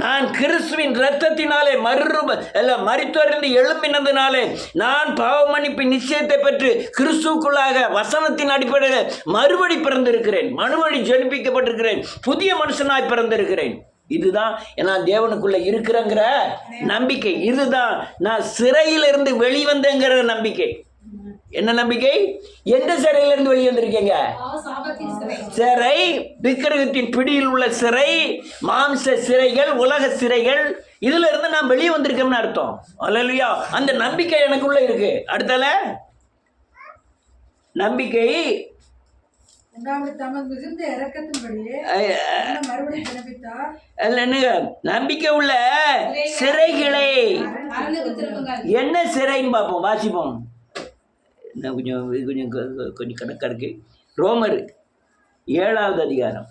நான் கிறிஸ்துவின் இரத்தத்தினாலே மரித்தோரிலிருந்து எழும்பினதினாலே நான் பாவ மன்னிப்பு நிச்சயத்தை பெற்று கிறிஸ்துவுக்குள்ளாக வசனத்தின் அடிப்படையில் மறுபடி பிறந்திருக்கிறேன், மறுபடி ஜெனிப்பிக்கப்பட்டிருக்கிறேன், புதிய மனுஷனாய் பிறந்திருக்கிறேன். இதுதான் நான் தேவனுக்குள்ள இருக்கிறேங்கிற நம்பிக்கை. இதுதான் நான் சிறையிலிருந்து வெளிவந்தேங்கிற நம்பிக்கை. என்ன நம்பிக்கை? எந்த சிறையிலிருந்து வெளியே வந்திருக்கீங்க? சிறை, விக்கிரகத்தின் பிடியில் உள்ள சிறை, மாம்ச சிறைகள், உலக சிறைகள், இதுல இருந்து நான் வெளியே வந்திருக்கேன்னு அர்த்தம். அல்லேலூயா. அந்த நம்பிக்கை எனக்குள்ள இருக்கு. அடுத்தால நம்பிக்கை நம்பிக்கை உள்ள சிறைகளை. என்ன சிறைன்னு பார்ப்போம், வாசிப்போம். கொஞ்சம் கணக்கா இருக்கு. ரோமர் 7வது அதிகாரம்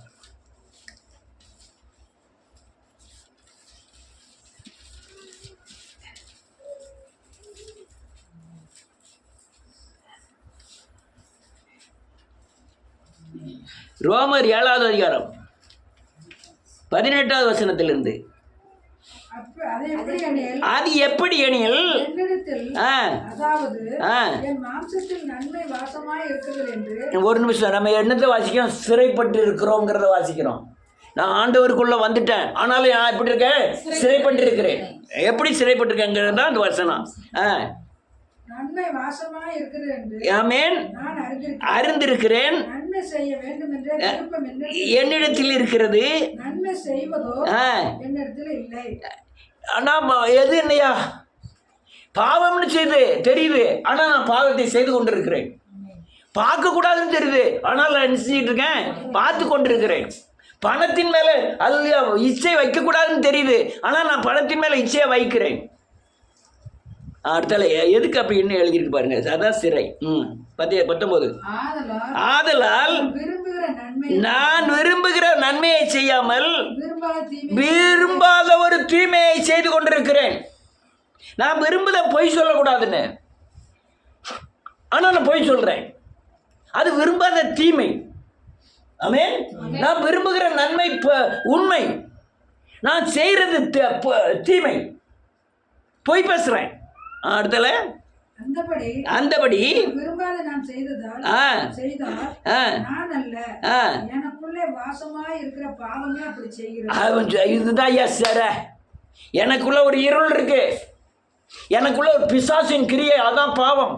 18வது வசனத்திலிருந்து. அது எப்படி எனில் ஒரு நிமிஷம், நம்ம என்னத்தை வாசிக்கிறோம்? சிறைப்பட்டு இருக்கிறோங்கிறத வாசிக்கிறோம். நான் ஆண்டவருக்குள்ள வந்துட்டேன், ஆனாலும் நான் எப்படி இருக்கேன்? சிறைப்பட்டு இருக்கிறேன். எப்படி சிறைப்பட்டிருக்கேங்கிறது தான் அந்த வசனம். அறிந்திருக்கிறேன், என்னிடத்தில் இருக்கிறது. எது என்னையா? பாவம்னு செய்து தெரியுது, ஆனா நான் பாவத்தை செய்து கொண்டிருக்கிறேன். பார்க்க கூடாதுன்னு தெரியுது, ஆனால் நான் என்ன செஞ்சிட்டு இருக்கேன்? பார்த்து கொண்டிருக்கிறேன். பணத்தின் மேல அல்ல இச்சை வைக்க கூடாதுன்னு தெரியுது, ஆனா நான் பணத்தின் மேல இச்சையை வைக்கிறேன். அடுத்தால எதுக்கு அப்படி என்ன எழுதிருக்கு பாருங்க. அதான் சிறை. 19. ஆதலால் நான் விரும்புகிற நன்மையை செய்யாமல் விரும்பாத ஒரு தீமையை செய்து கொண்டிருக்கிறேன். நான் விரும்புத பொய் சொல்லக்கூடாதுன்னு, ஆனா நான் பொய் சொல்றேன். அது விரும்பாத தீமை. ஆமென். நான் விரும்புகிற நன்மை உண்மை, நான் செய்யறது தீமை, பொய் பேசுறேன். அடுத்தல அந்தபடி விரும்பாத நான் செய்தால் நான் அல்ல, எனக்குள்ளே வாசமாய் இருக்கிற பாவமே அப்படி செய்கிறது. இதுதான் எஸ் சார. எனக்குள்ள ஒரு இருள் இருக்கு, எனக்குள்ள ஒரு பிசாசின் கிரியை, அதான் பாவம்.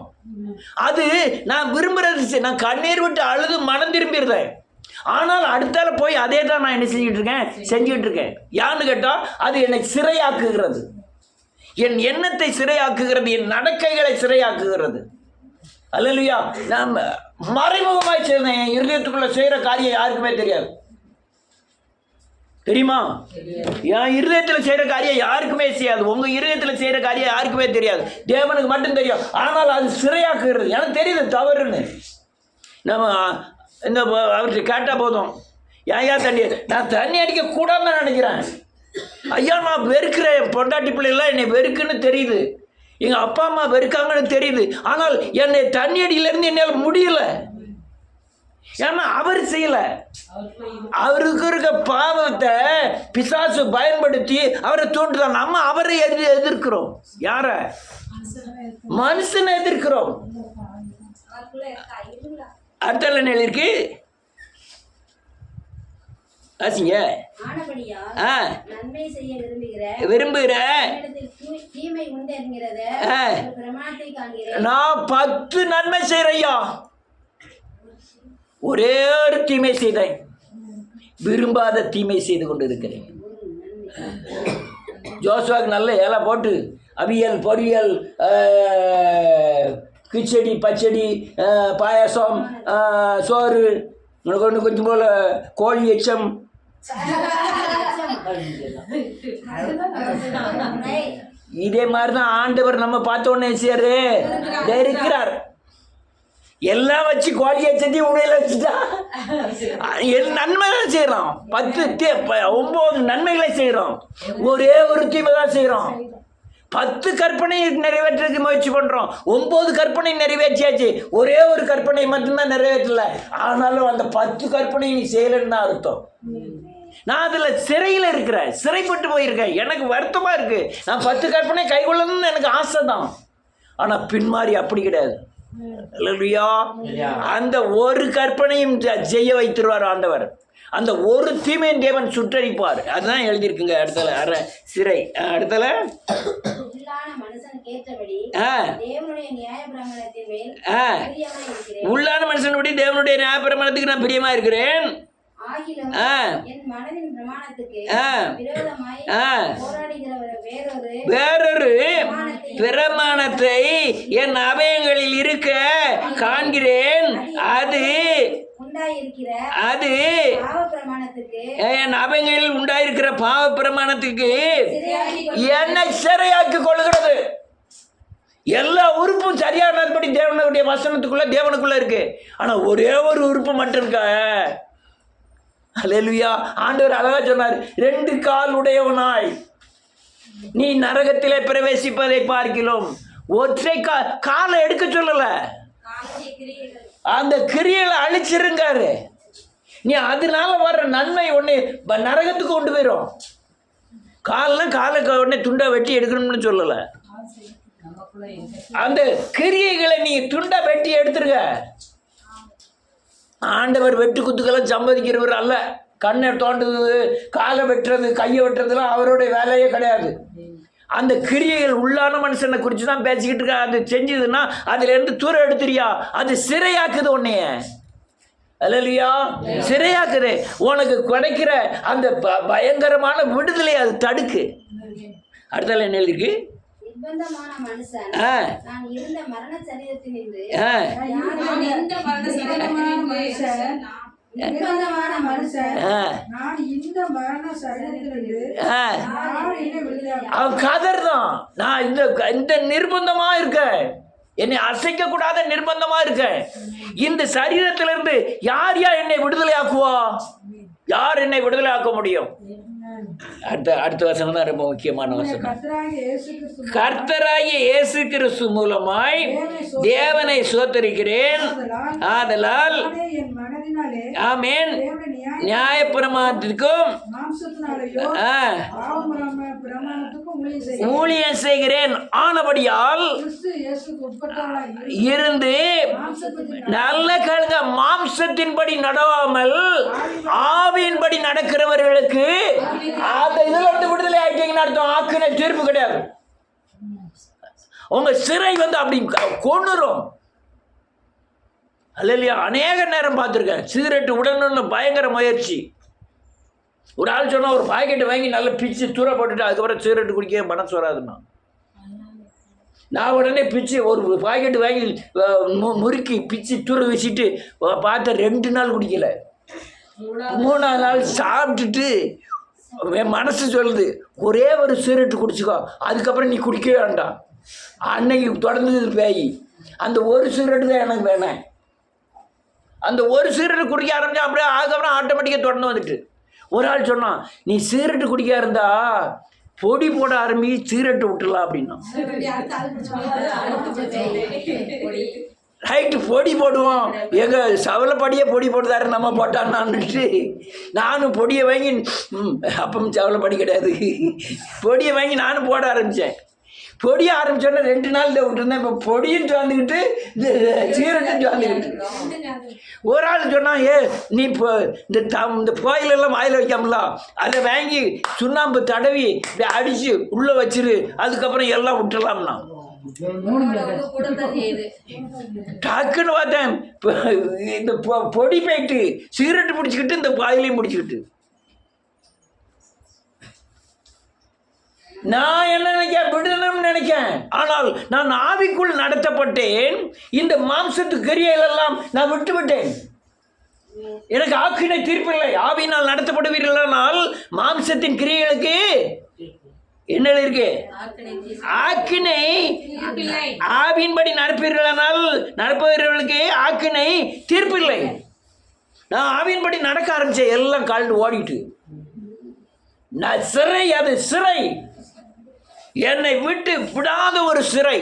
அது நான் விரும்புறது, நான் கண்ணீர் விட்டு அழுது மனம் திரும்பிடுறேன். ஆனால் அடுத்தால போய் அதே தான் நான் என்ன செஞ்சுட்டு இருக்கேன். யான்னு கேட்டால் அது என்னை சிறையாக்குகிறது, என் எண்ணத்தை சிறையாக்குகிறது, என் நடக்கைகளை சிறையாக்குகிறது. அல்லேலூயா. நாம் மறைமுகமாய் செய்யணும். என் இருதயத்துக்குள்ள செய்கிற காரியம் யாருக்குமே தெரியாது, தெரியுமா? என் இருதயத்தில் செய்கிற காரியம் யாருக்குமே செய்யாது. உங்கள் இருதயத்தில் செய்கிற காரியம் யாருக்குமே தெரியாது, தேவனுக்கு மட்டும் தெரியும். ஆனால் அது சிறையாக்குகிறது. எனக்கு தெரியுது தவறுன்னு. நம்ம இந்த அவர்கிட்ட கேட்டால் போதும், ஏன் தண்ணி, நான் தண்ணி அடிக்க கூடாதுன்னு நினைக்கிறேன். ஐயா நான் வெறுக்கிறேன், பொண்டாட்டி பிள்ளைலாம் என்னை வெறுக்குன்னு தெரியுது, எங்கள் அப்பா அம்மா வெறுக்காங்கன்னு தெரியுது. ஆனால் என்னை தண்ணி அடியிலேருந்து என்னால் முடியல. ஏன்னா அவர் செய்யலை. அவருக்கு இருக்க பாவத்தை பிசாசு பயன்படுத்தி அவரை தூண்டுதான். நம்ம அவரை எதிர்க்கிறோம். யார? மனுஷனை எதிர்க்கிறோம். அடுத்த நிலை இருக்கு ஆசிங்க. விரும்புகிற நான் 10 நன்மை செய்யறையா, ஒரே ஒரு தீமை செய்தேன், விரும்பாத தீமை செய்து கொண்டு இருக்கிறேன். ஜோசுவாக்கு நல்ல இலை போட்டு அவியல், பொரியல், கிச்சடி, பச்சடி, பாயாசம், சோறு, உனக்கு ஒன்று கொஞ்சம் போல் கோழி எச்சம், இதே மாதிரி தான் ஆண்டவர் நம்ம பார்த்த உடனே இருக்கிறார். எல்லாம் வச்சு கோழி எச்சத்தையும் உடையில வச்சுட்டா நன்மை தான் செய்கிறோம். 9 நன்மைகளை செய்கிறோம், ஒரே ஒரு தீமை தான் செய்கிறோம். 10 கற்பனை நிறைவேற்றுறதுக்கு முயற்சி பண்ணுறோம், 9 கற்பனை நிறைவேற்றியாச்சு, ஒரே ஒரு கற்பனை மட்டும்தான் நிறைவேற்றல. ஆனாலும் அந்த 10 கற்பனை நீ செய்யலைன்னு தான் அர்த்தம். நான் அதில் சிறையில் இருக்கிறேன், சிறைப்பட்டு போயிருக்கேன். எனக்கு வருத்தமாக இருக்குது. நான் 10 கற்பனை கைகொள்ளணும்னு எனக்கு ஆசை தான். ஆனால் பின்மாறி அப்படி கிடையாது. அல்லேலூயா. அந்த ஒரு கற்பனையும் செய்ய வைத்திருவார் ஆண்டவர். அந்த ஒரு தீமையின் தேவன் சுற்றறிப்பார். அதுதான் எழுதியிருக்குங்க. அடுத்தல சிறை. அடுத்தல உள்ளான மனுஷனுடைய தேவனுடைய நியாயப்பிரமாணத்துக்கு நான் பிரியமா இருக்கிறேன். வேறொரு பிரமாணத்தை என் அவயங்களில் இருக்க காண்கிறேன். அது என் அவயங்களில் உண்டாயிருக்கிற பாவ பிரமாணத்துக்கு என்னை சிறையாக்கி கொள்கிறது. எல்லா உறுப்பும் சரியானபடி தேவனுடைய வசனத்துக்குள்ள தேவனுக்குள்ள இருக்கு. ஆனா ஒரே ஒரு உறுப்பு மட்டும் இருக்க. அல்லேலூயா. ஆண்டவர் அழகா சொன்னார், 2 கால் உடையவனாய் நீ நரகத்திலே பிரவேசிப்பதை பார்க்கிறோம். ஒற்றை காலை எடுக்க சொல்லல, அந்த கிரியைகளை அழிச்சிருங்காரு. நீ அதனால வர்ற நன்மை ஒன்று நரகத்துக்கு கொண்டு போயிடும். கால்லாம் காலை உடனே துண்டை வெட்டி எடுக்கணும்னு சொல்லலை. அந்த கிரியைகளை நீ துண்டை வெட்டி எடுத்துருங்க. ஆண்டவர் வெட்டு குத்துக்கெல்லாம் சம்மதிக்கிறவர் அல்ல. கண்ணை தோண்டுறது, காலை வெட்டுறது, கையை வெட்டுறதுலாம் அவருடைய வேலையே கிடையாது. அந்த கிரியைகள் உள்ளான மனுஷனை குறித்து தான் பேசிக்கிட்டு இருக்கா. அது செஞ்சதுன்னா அதுலேருந்து தூரம் எடுத்துறியா, அது சிறையாக்குது உன்னைய. அல்லேலூயா. சிறையாக்குது. உனக்கு கிடைக்கிற அந்த பயங்கரமான விடுதலை அது தடுக்கு. அடுத்தால என்ன எழுதிருக்கு? அவன் கதர் தான். நான் இந்த நிர்பந்தமா இருக்கேன், என்னை அசைக்க கூடாத நிர்பந்தமா இருக்கேன். இந்த சரீரத்திலிருந்து யார் என்னை விடுதலை ஆக்குவா? யார் என்னை விடுதலை ஆக்க முடியும்? அடுத்த வசனம் தான் ரொம்ப முக்கியமான வசனம். கர்த்தராகிய இயேசு கிறிஸ்து கர்த்தராகிய இயேசு கிறிஸ்து மூலமாய் தேவனை சோத்தரிக்கிறேன். ஆதலால் நானே என் மனதினாலே ஆமென் தேவனுடைய நியாயப்பிரமாணத்திற்கும் மாம்சத்தினாலேயோ பிரமாணத்துக்கும் ஊழியம் செய்கிறேன். ஆனபடியால் கிறிஸ்து இயேசுக்கு உட்பட்டவளாய் இருந்து நல்ல கழுத மாம்சத்தின்படி நடாமல் ஆவியின்படி நடக்கிறவர்களுக்கு அந்த இதுல இருந்து விடுதலை ஆயிட்டீங்கன்னு அர்த்தம். ஆக்கின தீர்ப்பு கிடையாது. உங்க சிறை வந்து அப்படி கொன்னுரும். அல்லையா, அநேக நேரம் பார்த்துருக்கேன். சிகரெட்டு உடனே பயங்கர முயற்சி. ஒரு ஆள் சொன்னால் ஒரு பாக்கெட்டை வாங்கி நல்லா பிச்சு தூர போட்டுட்டு அதுக்கப்புறம் சிகரெட்டு குடிக்க மனசு வராதுன்னா, நான் உடனே பிச்சு ஒரு பாக்கெட்டு வாங்கி முறுக்கி பிச்சு தூர வீசிட்டு பார்த்த 2 நாள் குடிக்கலை. 3ஆவது நாள் சாப்பிட்டுட்டு என் மனசு சொல்லுது ஒரே ஒரு சிகரெட்டு குடிச்சிக்கோ, அதுக்கப்புறம் நீ குடிக்கவே வேண்டாம். அன்னைக்கு தொடர்ந்து பேய். அந்த ஒரு சிகரெட்டு தான் எனக்கு வேணேன். அந்த ஒரு சிகரெட்டு குடிக்க ஆரம்பிச்சா அப்படியே அதுக்கப்புறம் ஆட்டோமேட்டிக்காக தொடர்ந்து வந்துட்டு. ஒரு ஆள் சொன்னான், நீ சிகரெட்டு குடிக்க இருந்தா பொடி போட ஆரம்பி சிகரெட்டு விட்டுலாம் அப்படின்னா. ரைட்டு, பொடி போடுவோம். எங்கள் சவலைப்படியே பொடி போட்டுதாரு, நம்ம போட்டான்னுட்டு நானும் பொடியை வாங்கி அப்பவும் சவலைப்படி கிடையாது, பொடியை வாங்கி நானும் போட ஆரம்பித்தேன். பொடிய ஆரம்பிச்சோன்னா 2 நாள் விட்டுருந்தேன். இப்போ பொடியும் சார்ந்துக்கிட்டு சீரட்டும் சார்ந்துக்கிட்டு. ஒரு ஆள் சொன்னான், நீ இப்போ இந்த கோயிலெல்லாம் வாயில் வைக்காமல அதை வாங்கி சுண்ணாம்பு தடவி அடித்து உள்ளே வச்சிரு, அதுக்கப்புறம் எல்லாம் விட்டுலாம்னா. டக்குன்னு பார்த்தேன் இந்த பொடி போயிட்டு சிகரெட்டு பிடிச்சிக்கிட்டு இந்த பாயிலையும் பிடிச்சிக்கிட்டு. நான் என்ன நினைக்கிறேன், விடணும்னு நினைக்கிறேன். ஆனால் நான் ஆவிக்குள் நடத்தப்பட்டேன். இந்த மாம்சத்து கிரியைகளெல்லாம் நான் விட்டுவிட்டேன். எனக்கு ஆக்கினை தீர்ப்பில்லை. ஆவியினால் நடத்தப்படுவீர்களானால் மாம்சத்தின் கிரியைகளுக்கு என்ன இருக்கு? ஆக்கினை. ஆவியின்படி நடப்பவர்களுக்கு ஆக்கினை தீர்ப்பில்லை. நான் ஆவியின்படி நடக்க ஆரம்பிச்சேன். எல்லாம் கால்ட்டு ஓடிட்டு. நான் சிறை, அது சிறை, என்னை விட்டு விடாத ஒரு சிறை.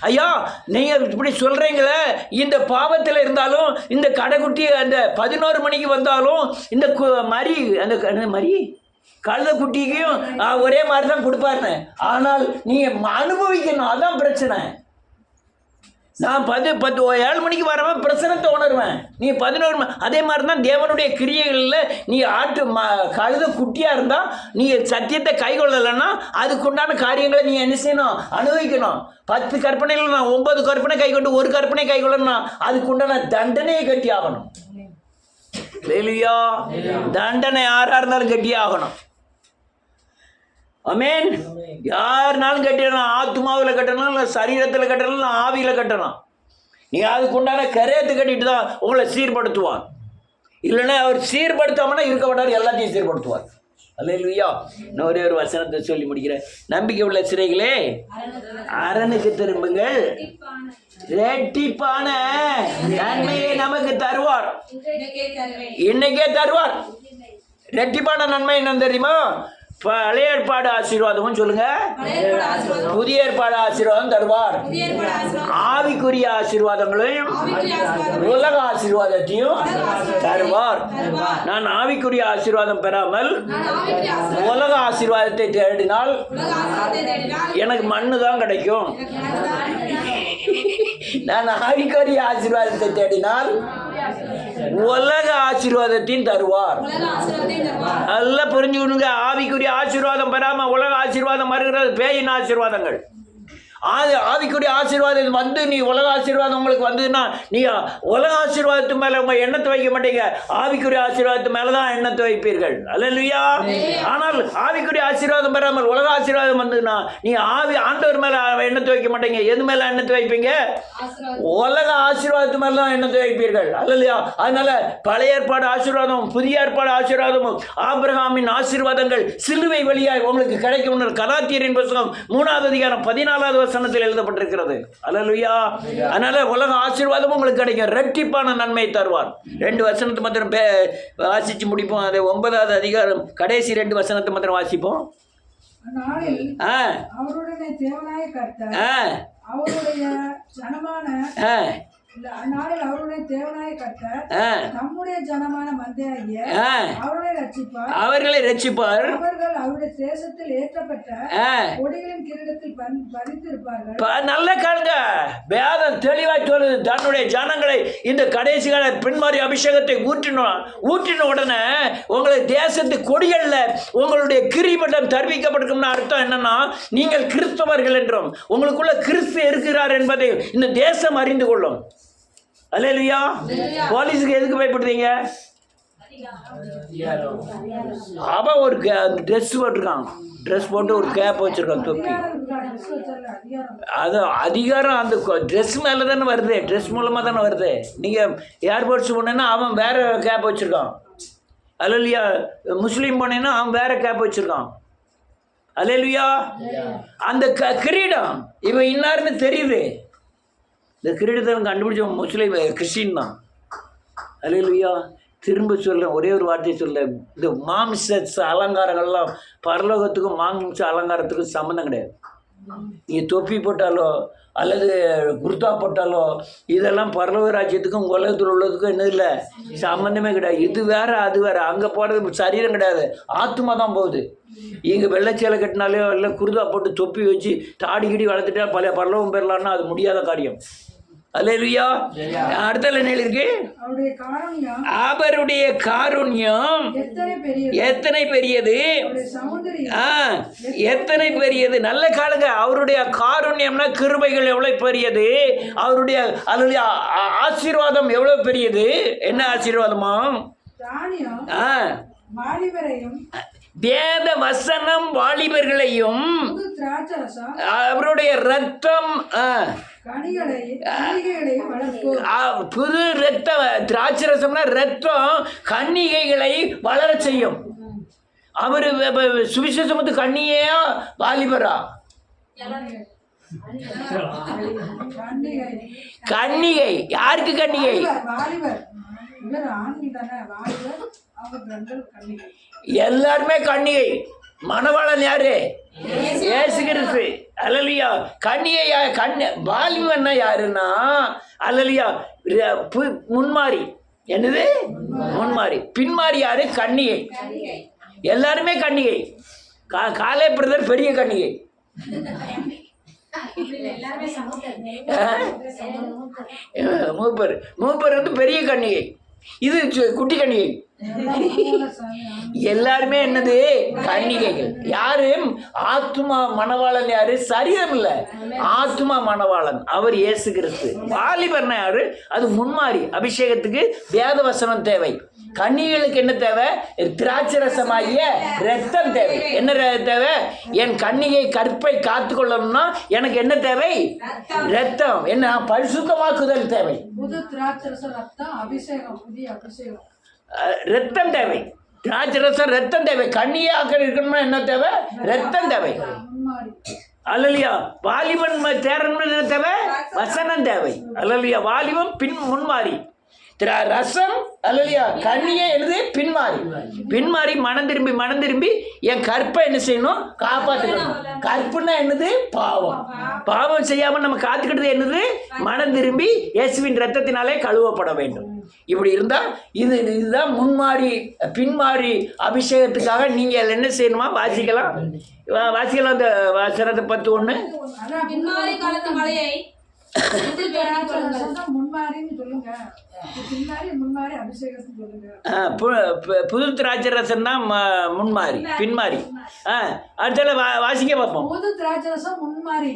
ஐயா, நீங்கள் இப்படி சொல்கிறீங்களே, இந்த பாவத்தில் இருந்தாலும் இந்த கடைக்குட்டி அந்த 11 மணிக்கு வந்தாலும் இந்த அந்த மரி கழுதைக்குட்டிக்கும் ஒரே மாதிரி தான் கொடுப்பாருன்னு. ஆனால் நீங்கள் அனுபவிக்கணும், அதான் பிரச்சனை. நான் 7 மணிக்கு வரவன் பிரசனத்தை உணர்வேன். நீ 11 அதே மாதிரி தான் தேவனுடைய கிரியைகளில் நீ கழுத குட்டியாக இருந்தால் நீ சத்தியத்தை கை கொள்ளலைன்னா அதுக்குண்டான காரியங்களை நீ என்ன செய்யணும்? அனுபவிக்கணும். 10 கற்பனையில் நான் 9 கற்பனை கை கொண்டு 1 கற்பனை கை கொள்ளணும்னா அதுக்குண்டான தண்டனையை கட்டி ஆகணும். இல்லையா? தண்டனை யாராக இருந்தாலும் கட்டி ஆகணும். அமேன். யாருனாலும் கட்டணும். ஆத்மாவில் கட்டணும், இல்லை சரீரத்தில் கட்டணும், இல்லை ஆவியில் கட்டணும். நீ அதுக்குண்டான கரையத்தை கட்டிட்டு தான் உங்களை சீர்படுத்துவார். இல்லைன்னா அவர் சீர்படுத்தாமனா இருக்க மாட்டார், எல்லாத்தையும் சீர்படுத்துவார். அல்லேலூயா. நான் ஒரே ஒரு வசனத்தை சொல்லி முடிக்கிறேன். நம்பிக்கை உள்ள சிறைகளே, அரணுக்கு திரும்புங்கள், ரெட்டிப்பான நன்மையை நமக்கு தருவார். இன்னைக்கே தருவார். ரெட்டிப்பான நன்மை என்னன்னு தெரியுமா? பழைய ஏற்பாடு ஆசீர்வாதமும் சொல்லுங்க, புதிய ஏற்பாடு ஆசீர்வாதம் தருவார். ஆவிக்குரிய ஆசீர்வாதங்களையும் உலக ஆசீர்வாதத்தையும் தருவார். நான் ஆவிக்குரிய ஆசீர்வாதம் பெறாமல் உலக ஆசீர்வாதத்தை தேடினால் எனக்கு மண்ணு தான் கிடைக்கும். நான் ஆவிக்குரிய ஆசீர்வாதத்தை தேடினால் உலக ஆசீர்வாதத்தையும் தருவார். நல்லா புரிஞ்சுக்கணுங்க. ஆவிக்குரிய ஆசீர்வாதம் பெறாம உலக ஆசீர்வாதம் வருகிறது பேயின் ஆசீர்வாதங்கள். ஆவிக்குரிய ஆசீர்வாதம் வந்து நீ உலக ஆசீர்வாதம் உங்களுக்கு வந்ததுன்னா நீ உலக ஆசீர்வாதத்து மேலே உங்கள் எண்ணத்தை வைக்க மாட்டீங்க, ஆவிக்குரிய ஆசீர்வாதத்து மேலே தான் எண்ணத்தை வைப்பீர்கள். அல்லேலூயா. ஆனால் ஆவிக்குரிய ஆசீர்வாதம் பெறாமல் உலக ஆசீர்வாதம் வந்ததுன்னா நீ ஆண்டவர் மேலே எண்ணத்தை வைக்க மாட்டீங்க. எது மேலே எண்ணத்தை வைப்பீங்க? உலக ஆசீர்வாதத்து மேலே தான் எண்ணத்தை வைப்பீர்கள். அல்லேலூயா. அதனால பழைய ஏற்பாடு ஆசீர்வாதம் புதிய ஏற்பாடு ஆசீர்வாதமும் ஆபிரகாமின் ஆசீர்வாதங்கள் சிலுவை வழியாய் உங்களுக்கு கிடைக்கும். கலாத்தியரின் புத்தகம் 3வது அதிகாரம் 14வது வசனத்தில் எழுதப்பட்டிருக்கிறது. அல்லேலூயா. அதனால உலக ஆசீர்வாதமும் உங்களுக்கு கிடைக்கும், ரெட்டிப்பான நன்மை தருவார். 2 வசனத்தை மாத்திரம் வாசிச்சு முடிப்போம். அது 9வது அதிகாரம் கடைசி 2 வசனத்தை மாத்திரம் வாசிப்போம். அந்நாளில் அவருடனே தேவனாய கர்த்தர் அவருடைய ஜனமான அந்நாளில் அவருடைய தேவனாய கர்த்தர் நம்முடைய ஜனமான மந்தையாகிய அவர்களை ரட்சிப்பார். அவர்கள் அவருடைய தேசத்தில் ஏற்றப்பட்ட கொடிகளின் கிரீடத்தில் பதித்திருப்பார்கள். நல்ல காலங்க வேதம் தெளிவாய் சொல்லுது, தன்னுடைய ஜனங்களை இந்த கடைசி கால பின்மாறி அபிஷேகத்தை ஊற்றின உடனே உங்களுக்கு தேசத்து கொடிகள்ல உங்களுடைய கிரீடம் தருவிக்கப்பட்டிருக்கும்னு அர்த்தம் என்னன்னா, நீங்கள் கிறிஸ்தவர்கள் என்றும் உங்களுக்குள்ள கிறிஸ்து இருக்கிறார் என்பதை இந்த தேசம் அறிந்து கொள்ளும். அல்லேலூயா. போலீஸுக்கு எதுக்கு பயப்படுறீங்க? அவன் ஒரு ட்ரெஸ் போட்டிருக்கான், ட்ரெஸ் போட்டு ஒரு கேப் வச்சிருக்கான், தொப்பி. அது அதிகாரம் அந்த ட்ரெஸ் மேலே தானே வருது, ட்ரெஸ் மூலமாக தானே வருது. நீங்கள் ஏர்போர்ட்ஸ் போனேன்னா அவன் வேற கேப் வச்சிருக்கான். அல்லேலூயா. முஸ்லீம் போனேன்னா அவன் வேற கேப் வச்சிருக்கான். அல்லேலூயா. அந்த கிரீடம் இவன் இன்னாருன்னு தெரியுது. இந்த கிரீடத்தை கண்டுபிடிச்ச முஸ்லீம் கிறிஸ்டின் தான். அல்லேலூயா. திரும்ப சொல்கிறேன், ஒரே ஒரு வார்த்தை சொல்ல, இந்த மாம்ச அலங்காரங்கள்லாம் பரலோகத்துக்கும் மாம்ச அலங்காரத்துக்கும் சம்மந்தம் கிடையாது. நீங்கள் தொப்பி போட்டாலோ அல்லது குர்தா போட்டாலோ இதெல்லாம் பரலோக ராஜ்யத்துக்கும் உலகத்தில் உள்ளதுக்கும் என்ன இல்லை, சம்மந்தமே கிடையாது. இது வேற அது வேற. அங்கே போடுறது சரீரம் கிடையாது, ஆத்மா தான் போகுது. இங்கே வெள்ளைச்சேலை கட்டினாலே இல்லை குருதா போட்டு தொப்பி வச்சு தாடி கிடி வளர்த்துட்டா பழைய பரலோகம் பெறலான்னா அது முடியாத காரியம். அல்லேலூயா. அடுத்த என்ன இருக்கு? அவருடைய காருண்யம் எத்தனை பெரியது, எத்தனை பெரியது. நல்ல காலங்க. அவருடைய காருண்யம்னா கிருபைகள் எவ்வளவு பெரியது, அவருடைய அல்லேலூயா ஆசீர்வாதம் எவ்வளவு பெரியது. என்ன ஆசீர்வாதமா? வேத வசனம் வாலிபர்களையும் அவருடைய ரத்தம் புது ரத்தம், திராட்சரசம்னா ரத்தம் கன்னிகைகளை வளர செய்யும். அவரு சுவிசேஷம் வந்து கன்னியா வாலிபரா? கன்னிகை. யாருக்கு கன்னிகை? எல்லாருமே கன்னிகை. மணவாளன் யாரு? இயேசு கிறிஸ்து. அல்லேலூயா. கன்னிகையா? வாலிபன் யாருன்னா அல்லேலூயா முன்மாறி. என்னது? முன்மாறி. பின்மாறி யாரு? கன்னிகை. எல்லாருமே கன்னிகை. காலே பிரதர் பெரிய கன்னிகை. மூப்பர் வந்து பெரிய கன்னிகை, இது குட்டி கன்னிகை. எல்லாருமே என்னது? கன்னிகைகள். யாரும் ஆத்மா மணவாளன் யாரு? சரீரம் இல்ல, ஆத்மா மணவாளன் அவர் இயேசு கிறிஸ்து. வாலிபர்னா யாரு? அது முன்மாறி. அபிஷேகத்துக்கு வேத வசனம் தேவை. கன்னிகளுக்கு என்ன தேவை? திராட்சரசமாகிய ரத்தம் தேவை. என்ன தேவை? என் கன்னிகை கற்பை காத்து கொள்ளணும்னா எனக்கு என்ன தேவை? ரத்தம். என்ன? பரிசுத்தமாக்குதல் தேவை. ரத்தம் தேவை. திராட்சரசம் ரத்தம் தேவை. கன்னியாக இருக்கணும்னா என்ன தேவை? ரத்தம் தேவை. அல்லேலூயா. வாலிபன் தேரணும் என்ன தேவை? வசனம் தேவை. அல்லேலூயா. வாலிபம் முன்மாறி. ரசம் அல்லேலூயா. கன்னியை எழுது பின்மாறி. பின்மாறி மனம் திரும்பி என் கற்பை என்ன செய்யணும்? காப்பாற்றணும். கற்புன்னா என்னது? பாவம். பாவம் செய்யாமல் நம்ம காத்துக்கிட்டது என்னது? மனம் திரும்பி இயேசுவின் ரத்தத்தினாலே கழுவப்பட வேண்டும். இப்படி இருந்தால் இதுதான் முன்மாறி பின்மாறி அபிஷேகத்துக்காக நீங்கள் என்ன செய்யணுமா? வாசிக்கலாம் அந்த வசனத்தை 10:1. பின்மாறி காலத்து மழையை புது திராட்சை ரசம் தான் முன்மாறி. பின்மாறி அடுத்த வாசிக்க பார்ப்போம். புது திராட்சை ரசம் முன்மாறி,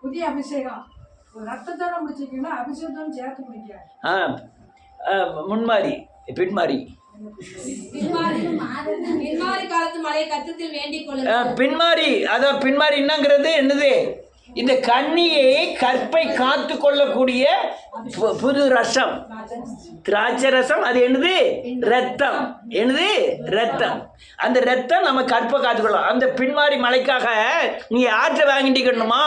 புதிய அபிஷேகம். ரத்தத்தோட முடிச்சிருக்கீங்கன்னா அபிஷேகத்தோட சேர்த்து முடிக்க. முன்மாறி பின்மாறி. பின்மாறி காலத்து மழையை கர்த்தத்தில் வேண்டிக் கொள்ளுங்கள். பின்மாறி. அதான் பின்மாறி என்னங்கிறது என்னது? இந்த கன்னியை கற்பை காத்து கொள்ளக்கூடிய புது ரசம், திராட்சை ரசம். அது என்னது? ரத்தம். என்னது? ரத்தம். அந்த ரத்தம் நம்ம கற்பை காத்துக்கொள்ளும். அந்த பின்மாறி மலைக்காக நீ யார்கிட்ட வாங்கிட்டிக்கணுமா?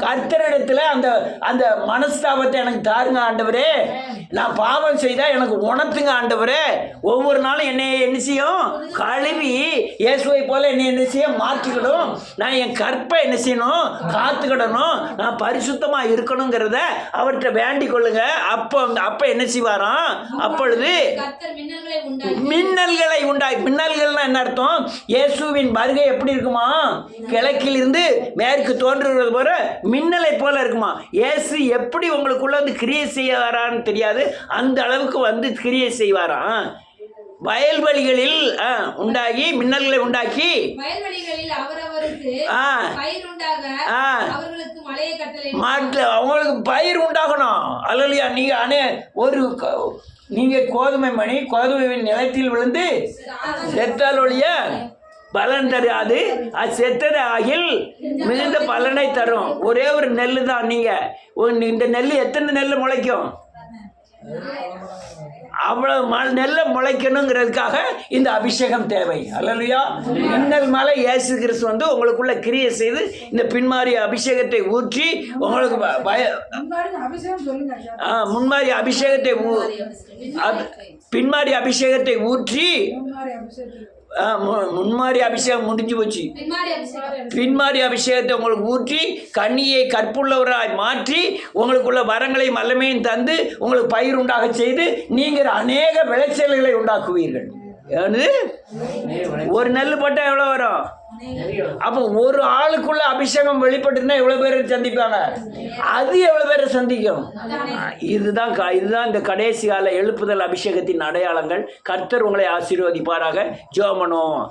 கர்த்தரிடத்துல அந்த அந்த மனஸ்தாபத்தை எனக்கு தாருங்க ஆண்டவரே. நான் பாவம் செய்தா எனக்கு உணர்த்துங்க ஆண்டவரே. ஒவ்வொரு நாளும் என்னை என்ன செய்யும்? கழுவி இயேசுவை போல என்னை என்ன செய்ய மாற்றிக்கிடும். நான் என் கற்பை என்ன செய்யணும்? காத்துக்கிடணும். நான் பரிசுத்தமா இருக்கணுங்கிறத அவர்கிட்ட வேண்டிக் கொள்ளுங்க. அப்ப என்ன செய்வாராம்? அப்பொழுது கர்த்தர் மின்னல்களை மின்னல்கள்னா என்ன அர்த்தம்? இயேசுவின் வருகை எப்படி இருக்குமா? கிழக்கிலிருந்து மேற்கு தோன்றுகிறது போல மின்னலை போல இருக்குமா. இயேசு எப்படி உங்களுக்குள்ள வந்து கிரியை செய்வாரான்னு தெரியாது, அந்த அளவுக்கு வந்து கிரியை செய்வாராம். வயல்வெளிகளில் உண்டாகி மின்னல்களை உண்டாக்கி வயல்வெளிகளில் அவரவருக்கு பயிர் உண்டாக அவர்களுக்கு மழையை கட்டளை. அவங்களுக்கு பயிர் உண்டாகணும். அல்லையா? நீங்க கோதுமை மணி கோதுமை நிலத்தில் விழுந்து செத்தால் ஒழிய பலன் தராது. அது செத்தது ஆகில் மிகுந்த பலனை தரும். ஒரே ஒரு நெல் தான். நீங்க இந்த நெல் எத்தனை நெல் முளைக்கும்? அவ்வளவு நெல்லை முளைக்கணுங்கிறதுக்காக இந்த அபிஷேகம் தேவை. அல்லையா? மின்னல் மேலே இயேசு கிறிஸ்து வந்து உங்களுக்குள்ள கிரியை செய்து இந்த பின்மாறி அபிஷேகத்தை ஊற்றி உங்களுக்கு முன்மாறி அபிஷேகத்தை பின்மாறி அபிஷேகத்தை ஊற்றி முன்மாறி அபிஷேகம் முடிஞ்சு போச்சு. பின்மாறி அபிஷேகத்தை உங்களுக்கு ஊற்றி கன்னியை கற்புள்ளவராய் மாற்றி உங்களுக்குள்ள வரங்களையும் வல்லமையும் தந்து உங்களுக்கு பயிர் உண்டாக செய்து நீங்கள் அநேக விளைச்சல்களை உண்டாக்குவீர்கள். ஒரு நெல் போட்டால் எவ்வளோ வரும்? அப்போ ஒரு ஆளுக்குள்ள அபிஷேகம் வெளிப்பட்டுனா எவ்வளவு பேரை சந்திப்பாங்க? அது எவ்வளவு பேரை சந்திக்கும்? இதுதான் இந்த கடைசி கால எழுப்புதல் அபிஷேகத்தின் அடையாளங்கள். கர்த்தர் உங்களை ஆசீர்வதிப்பாராக. ஜெபம் பண்ணுவோம்.